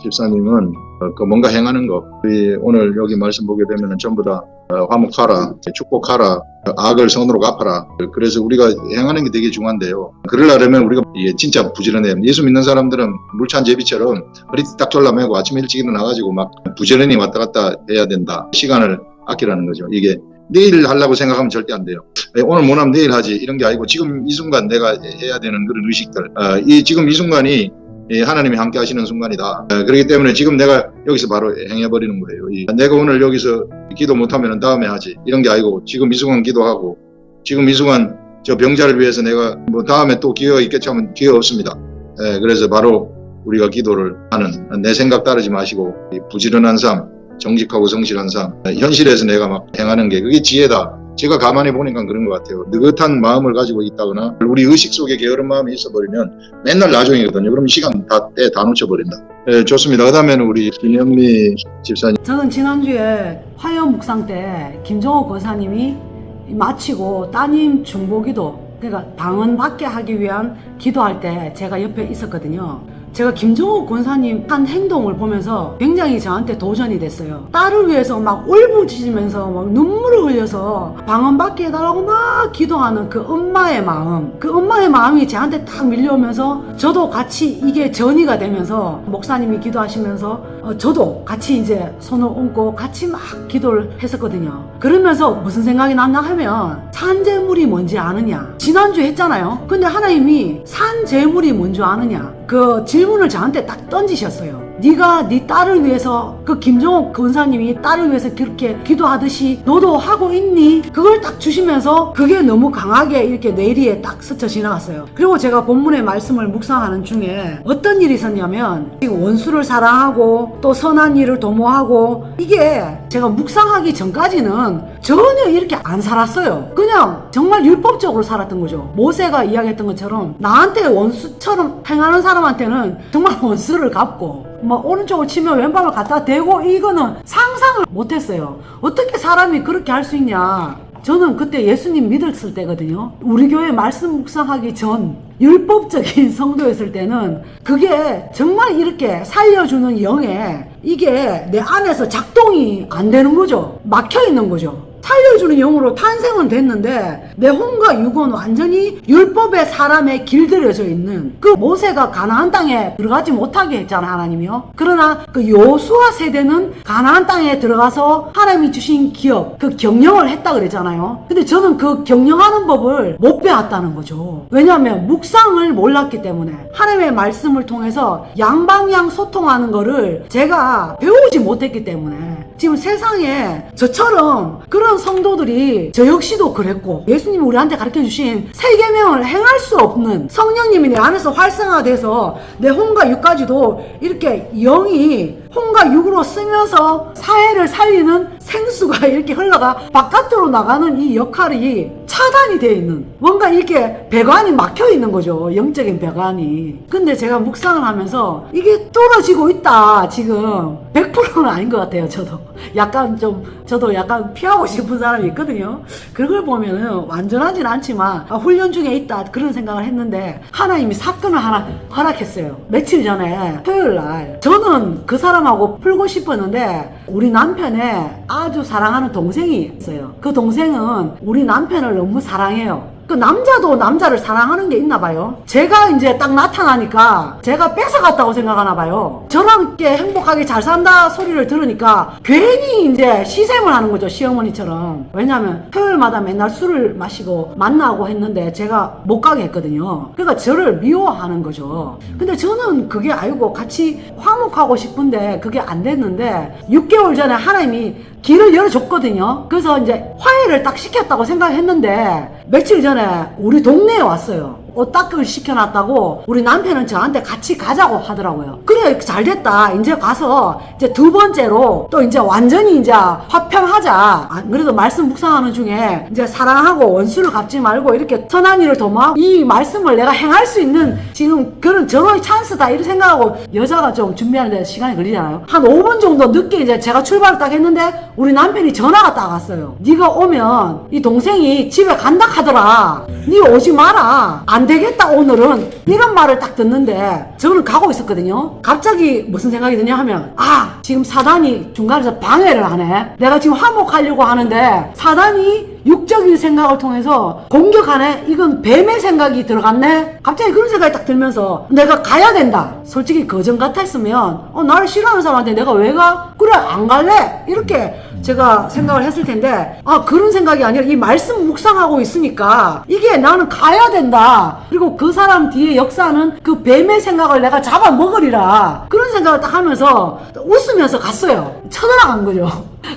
Speaker 2: 집사님은 그 뭔가 행하는 거, 우리 오늘 여기 말씀 보게 되면 전부 다 화목하라, 축복하라, 악을 선으로 갚아라. 그래서 우리가 행하는 게 되게 중요한데요. 그러려면 우리가 진짜 부지런해요. 예수 믿는 사람들은 물찬 제비처럼 허리띠 딱 졸라매고 아침 일찍 일어나가지고 막 부지런히 왔다 갔다 해야 된다. 시간을 아끼라는 거죠. 이게 내일 하려고 생각하면 절대 안 돼요. 오늘 못하면 내일 하지 이런 게 아니고 지금 이 순간 내가 해야 되는 그런 의식들, 지금 이 순간이 하나님이 함께 하시는 순간이다. 그렇기 때문에 지금 내가 여기서 바로 행해버리는 거예요. 내가 오늘 여기서 기도 못하면 다음에 하지 이런 게 아니고 지금 이 순간 기도하고 지금 이 순간 저 병자를 위해서 내가 뭐 다음에 또 기회가 있겠지 하면 기회가 없습니다. 그래서 바로 우리가 기도를 하는, 내 생각 따르지 마시고 부지런한 삶, 정직하고 성실한 삶, 현실에서 내가 막 행하는 게 그게 지혜다. 제가 가만히 보니까 그런 것 같아요. 느긋한 마음을 가지고 있다거나 우리 의식 속에 게으른 마음이 있어버리면 맨날 나중이거든요. 그럼 시간 다 놓쳐버린다. 좋습니다. 그 다음에는 우리 김영미 집사님.
Speaker 15: 저는 지난주에 화요 묵상 때 김종호 권사님이 마치고 따님 중보기도, 그러니까 방언 받게 하기 위한 기도할 때 제가 옆에 있었거든요. 제가 김종호 권사님 한 행동을 보면서 굉장히 저한테 도전이 됐어요. 딸을 위해서 막 울부짖으면서 막 눈물을 흘려서 방언받게 해달라고 막 기도하는 그 엄마의 마음, 그 엄마의 마음이 저한테 딱 밀려오면서 저도 같이 이게 전이가 되면서 목사님이 기도하시면서 저도 같이 이제 손을 얹고 같이 막 기도를 했었거든요. 그러면서 무슨 생각이 났나 하면 산재물이 뭔지 아느냐, 지난주에 했잖아요. 근데 하나님이 산재물이 뭔지 아느냐, 그 질문을 저한테 딱 던지셨어요. 네가 네 딸을 위해서, 그 김종옥 권사님이 딸을 위해서 그렇게 기도하듯이 너도 하고 있니? 그걸 딱 주시면서 그게 너무 강하게 이렇게 뇌리에 딱 스쳐 지나갔어요. 그리고 제가 본문의 말씀을 묵상하는 중에 어떤 일이 있었냐면, 지금 원수를 사랑하고 또 선한 일을 도모하고, 이게 제가 묵상하기 전까지는 전혀 이렇게 안 살았어요. 그냥 정말 율법적으로 살았던 거죠. 모세가 이야기했던 것처럼 나한테 원수처럼 행하는 사람한테는 정말 원수를 갚고, 막 오른쪽을 치면 왼발을 갖다 대고, 이거는 상상을 못했어요. 어떻게 사람이 그렇게 할 수 있냐. 저는 그때 예수님 믿었을 때거든요. 우리 교회 말씀 묵상하기 전 율법적인 성도였을 때는 그게 정말 이렇게 살려주는 영에 이게 내 안에서 작동이 안 되는 거죠. 막혀 있는 거죠. 살려주는 영으로 탄생은 됐는데 내 혼과 육은 완전히 율법의 사람에 길들여져 있는, 그 모세가 가나안 땅에 들어가지 못하게 했잖아, 하나님이요. 그러나 그 여호수아 세대는 가나안 땅에 들어가서 하나님이 주신 기업, 그 경영을 했다 그랬잖아요. 근데 저는 그 경영하는 법을 못 배웠다는 거죠. 왜냐하면 묵상을 몰랐기 때문에, 하나님의 말씀을 통해서 양방향 소통하는 거를 제가 배우지 못했기 때문에, 지금 세상에 저처럼 그런 성도들이, 저 역시도 그랬고, 예수님이 우리한테 가르쳐주신 세계명을 행할 수 없는 성령님이 내 안에서 활성화돼서 내 혼과 육까지도 이렇게 영이 혼과 육으로 쓰면서 사회를 살리는 생수가 이렇게 흘러가 바깥으로 나가는 이 역할이 차단이 되어 있는, 뭔가 이렇게 배관이 막혀 있는 거죠. 영적인 배관이. 근데 제가 묵상을 하면서 이게 뚫어지고 있다. 지금 100%는 아닌 것 같아요. 저도 약간 피하고 싶은 사람이 있거든요. 그걸 보면은 완전하진 않지만 훈련 중에 있다, 그런 생각을 했는데, 하나님이 사건을 하나 허락했어요. 며칠 전에 토요일 날 저는 그 사람하고 풀고 싶었는데, 우리 남편의 아주 사랑하는 동생이 있어요. 그 동생은 우리 남편을 너무 사랑해요. 그 남자도 남자를 사랑하는 게 있나 봐요. 제가 이제 딱 나타나니까 제가 뺏어갔다고 생각하나 봐요. 저랑 이렇게 행복하게 잘 산다 소리를 들으니까 괜히 이제 시샘을 하는 거죠, 시어머니처럼. 왜냐면 토요일마다 맨날 술을 마시고 만나고 했는데 제가 못 가게 했거든요. 그러니까 저를 미워하는 거죠. 근데 저는 그게 아니고 같이 화목하고 싶은데 그게 안 됐는데, 6개월 전에 하나님이 길을 열어줬거든요. 그래서 이제 화해를 딱 시켰다고 생각했는데, 며칠 전에 우리 동네에 왔어요. 옷 닦을 시켜놨다고 우리 남편은 저한테 같이 가자고 하더라고요. 그래, 잘 됐다. 이제 가서 이제 두 번째로 또 이제 완전히 이제 화평하자. 안 그래도 말씀 묵상하는 중에 이제 사랑하고 원수를 갚지 말고 이렇게 선한 일을 도모하고, 이 말씀을 내가 행할 수 있는 지금 그런 절호의 찬스다, 이렇게 생각하고, 여자가 좀 준비하는데 시간이 걸리잖아요. 한 5분 정도 늦게 이제 제가 출발을 딱 했는데 우리 남편이 전화가 딱 왔어요. 네가 오면 이 동생이 집에 간다 하더라. 마. 니 오지 마라. 안 되겠다 오늘은. 이런 말을 딱 듣는데 저는 가고 있었거든요. 갑자기 무슨 생각이 드냐 하면 지금 사단이 중간에서 방해를 하네. 내가 지금 화목하려고 하는데 사단이 육적인 생각을 통해서 공격하네. 이건 뱀의 생각이 들어갔네. 갑자기 그런 생각이 딱 들면서 내가 가야 된다. 솔직히 그전 같았으면 나를 싫어하는 사람한테 내가 왜 가? 그래 안 갈래? 이렇게 제가 생각을 했을 텐데 그런 생각이 아니라 이 말씀 묵상하고 있으니까 이게 나는 가야 된다. 그리고 그 사람 뒤에 역사는 그 뱀의 생각을 내가 잡아먹으리라. 그런 생각을 딱 하면서 웃으면서 갔어요. 쳐들어간 거죠.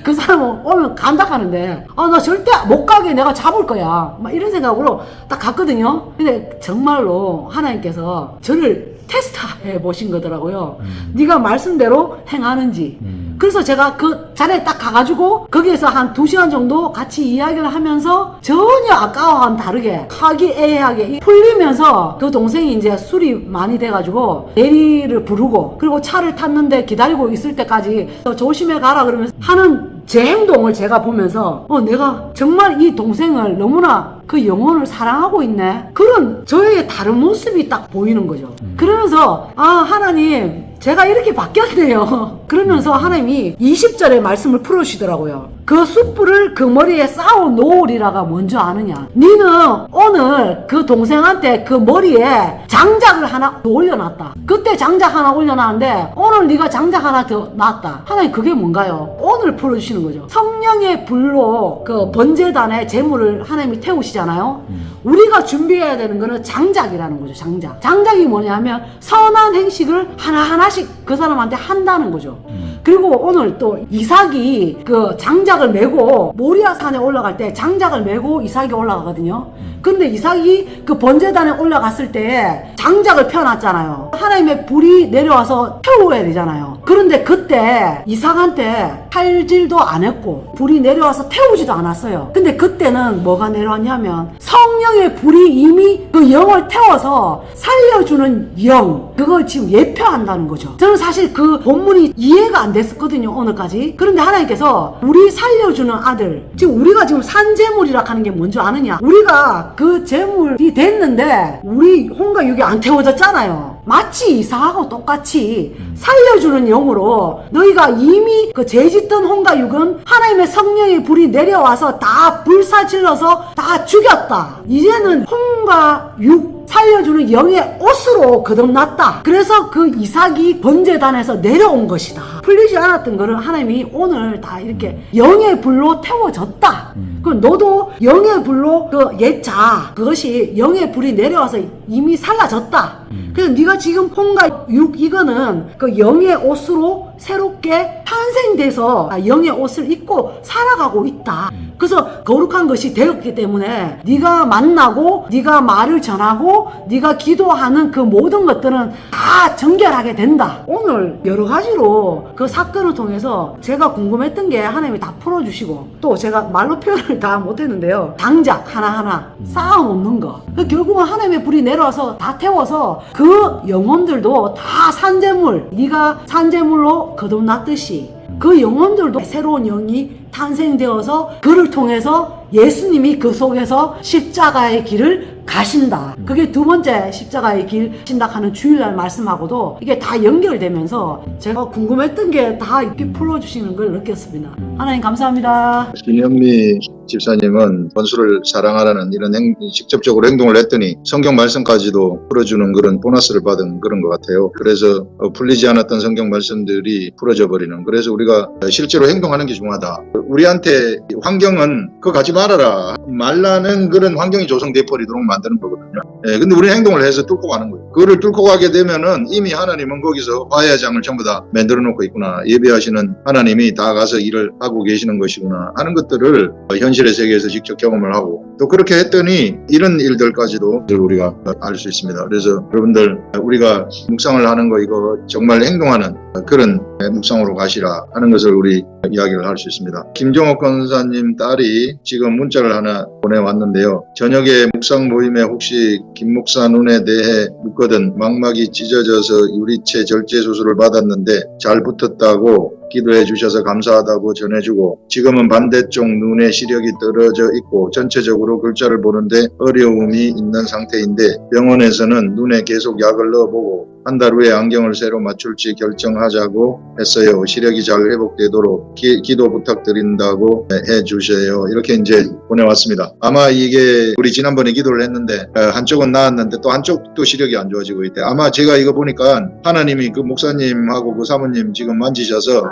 Speaker 15: 그 사람은 오면 간다 하는데 나 절대 못 가게 내가 잡을 거야. 막 이런 생각으로 딱 갔거든요. 근데 정말로 하나님께서 저를 테스트해 보신 거더라고요. 네가 말씀대로 행하는지. 그래서 제가 그 자리에 딱 가가지고 거기에서 한 2시간 정도 같이 이야기를 하면서 전혀 아까와는 다르게 화기애애하게 풀리면서 그 동생이 이제 술이 많이 돼가지고 대리를 부르고 그리고 차를 탔는데 기다리고 있을 때까지 조심해 가라 그러면서 하는 제 행동을 제가 보면서 내가 정말 이 동생을 너무나 그 영혼을 사랑하고 있네. 그런 저의 다른 모습이 딱 보이는 거죠. 그러면서 하나님 제가 이렇게 바뀌었네요. 그러면서 하나님이 20절의 말씀을 풀어주시더라고요. 그 숯불을 그 머리에 쌓아 놓으리라가 뭔지 아느냐. 니는 오늘 그 동생한테 그 머리에 장작을 하나 더 올려놨다. 그때 장작 하나 올려놨는데 오늘 네가 장작 하나 더 놨다. 하나님 그게 뭔가요? 오늘 풀어주시는 거죠. 성령의 불로 그 번제단에 제물을 하나님이 태우시잖아요. 우리가 준비해야 되는 거는 장작이라는 거죠. 장작이 뭐냐면 선한 행식을 하나하나씩 그 사람한테 한다는 거죠. 그리고 오늘 또 이삭이 그 장작을 메고 모리아 산에 올라갈 때 장작을 메고 이삭이 올라가거든요. 근데 이삭이 그 번제단에 올라갔을 때 장작을 펴놨잖아요. 하나님의 불이 내려와서 태워야 되잖아요. 그런데 그때 이삭한테 칼질도 안 했고 불이 내려와서 태우지도 않았어요. 근데 그때는 뭐가 내려왔냐면 성령의 불이 이미 그 영을 태워서 살려주는 영, 그걸 지금 예표한다는 거죠. 저는 사실 그 본문이 이해가 안 됐었거든요, 오늘까지. 그런데 하나님께서 우리 살려주는 아들, 지금 우리가 지금 산제물이라 하는 게 뭔지 아느냐. 우리가 그 제물이 됐는데 우리 혼과 육이 안 태워졌잖아요. 마치 이삭하고 똑같이 살려주는 영으로 너희가 이미 그 죄짓던 혼과 육은 하나님의 성령의 불이 내려와서 다 불사질러서 다 죽였다. 이제는 혼과 육 살려주는 영의 옷으로 거듭났다. 그래서 그 이삭이 번제단에서 내려온 것이다. 풀리지 않았던 거를 하나님이 오늘 다 이렇게 영의 불로 태워졌다. 그럼 너도 영의 불로 그 옛자 그것이 영의 불이 내려와서 이미 살라졌다. 그래서 네가 지금 혼과 육 이거는 그 영의 옷으로 새롭게 탄생돼서 영의 옷을 입고 살아가고 있다. 그래서 거룩한 것이 되었기 때문에 네가 만나고 네가 말을 전하고 네가 기도하는 그 모든 것들은 다 정결하게 된다. 오늘 여러 가지로 그 사건을 통해서 제가 궁금했던 게 하나님이 다 풀어주시고 또 제가 말로 표현을 다 못했는데요. 장작 하나하나 쌓아놓는 거. 결국은 하나님의 불이 내려와서 다 태워서 그 영혼들도 다 산재물, 네가 산재물로 거듭났듯이 그 영혼들도 새로운 영이 탄생되어서 그를 통해서 예수님이 그 속에서 십자가의 길을 가신다. 그게 두 번째 십자가의 길 신다하는 주일날 말씀하고도 이게 다 연결되면서 제가 궁금했던 게 다 이렇게 풀어주시는 걸 느꼈습니다. 하나님 감사합니다.
Speaker 2: 신영미 집사님은 원수를 사랑하라는 이런 직접적으로 행동을 했더니 성경 말씀까지도 풀어주는 그런 보너스를 받은 그런 것 같아요. 그래서 풀리지 않았던 성경 말씀들이 풀어져 버리는. 그래서 우리가 실제로 행동하는 게 중요하다. 우리한테 환경은 그거 가지 말아라 말라는 그런 환경이 조성돼 버리도록 만드는 거거든요. 근데 우리는 행동을 해서 뚫고 가는 거예요. 그거를 뚫고 가게 되면은 이미 하나님은 거기서 화해의 장을 전부 다 만들어 놓고 있구나. 예배하시는 하나님이 다 가서 일을 하고 계시는 것이구나 하는 것들을 현실의 세계에서 직접 경험을 하고 또 그렇게 했더니 이런 일들까지도 우리가 알 수 있습니다. 그래서 여러분들 우리가 묵상을 하는 거 이거 정말 행동하는 그런 묵상으로 가시라 하는 것을 우리 이야기를 할 수 있습니다. 김종옥 권사님 딸이 지금 문자를 하나 보내왔는데요. 저녁에 묵상 모임에 혹시 김 목사 눈에 대해 묻거든 망막이 찢어져서 유리체 절제 수술을 받았는데 잘 붙었다고 기도해 주셔서 감사하다고 전해주고 지금은 반대쪽 눈의 시력이 떨어져 있고 전체적으로 글자를 보는데 어려움이 있는 상태인데 병원에서는 눈에 계속 약을 넣어보고 한 달 후에 안경을 새로 맞출지 결정하자고 했어요. 시력이 잘 회복되도록 기도 부탁드린다고 해 주셔요. 이렇게 이제 보내왔습니다. 아마 이게 우리 지난번에 기도를 했는데 한쪽은 나았는데 또 한쪽도 시력이 안 좋아지고 있대. 아마 제가 이거 보니까 하나님이 그 목사님하고 그 사모님 지금 만지셔서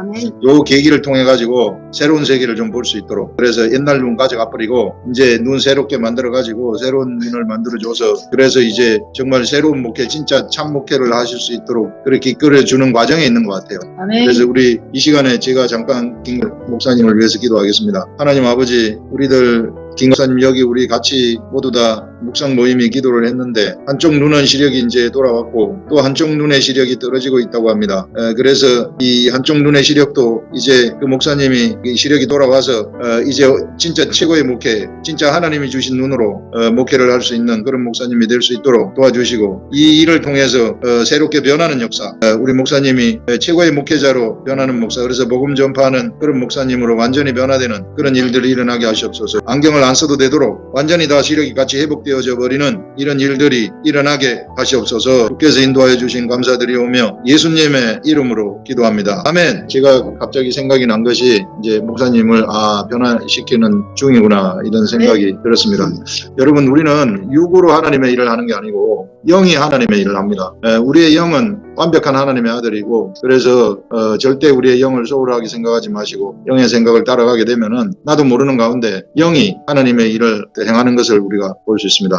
Speaker 2: 요 계기를 통해 가지고 새로운 세계를 좀 볼 수 있도록 그래서 옛날 눈 가져가 버리고 이제 눈 새롭게 만들어 가지고 새로운 눈을 만들어 줘서 그래서 이제 정말 새로운 목회 진짜 참 목회를 하실 수 있도록 그렇게 이끌어주는 과정에 있는 것 같아요.
Speaker 11: 아멘.
Speaker 2: 그래서 우리 이 시간에 제가 잠깐 김 목사님을 위해서 기도하겠습니다. 하나님 아버지 우리들 김 목사님 여기 우리 같이 모두 다 묵상 모임이 기도를 했는데 한쪽 눈은 시력이 이제 돌아왔고 또 한쪽 눈의 시력이 떨어지고 있다고 합니다. 그래서 이 한쪽 눈의 시력도 이제 그 목사님이 이 시력이 돌아와서 이제 진짜 최고의 목회 진짜 하나님이 주신 눈으로 목회를 할 수 있는 그런 목사님이 될 수 있도록 도와주시고 이 일을 통해서 새롭게 변하는 역사 우리 목사님이 최고의 목회자로 변하는 목사 그래서 복음 전파하는 그런 목사님으로 완전히 변화되는 그런 일들이 일어나게 하시옵소서. 안경을 안 써도 되도록 완전히 다 시력이 같이 회복되어져 버리는 이런 일들이 일어나게 하시옵소서. 주께서 인도하여 주신 감사드리오며 예수님의 이름으로 기도합니다. 아멘. 제가 갑자기 생각이 난 것이 이제 목사님을 변화시키는 중이구나 이런 생각이 들었습니다. 여러분 우리는 육으로 하나님의 일을 하는 게 아니고 영이 하나님의 일을 합니다. 우리의 영은 완벽한 하나님의 아들이고 그래서 절대 우리의 영을 소홀하게 생각하지 마시고 영의 생각을 따라가게 되면은 나도 모르는 가운데 영이 하나님의 일을 행하는 것을 우리가 볼 수 있습니다.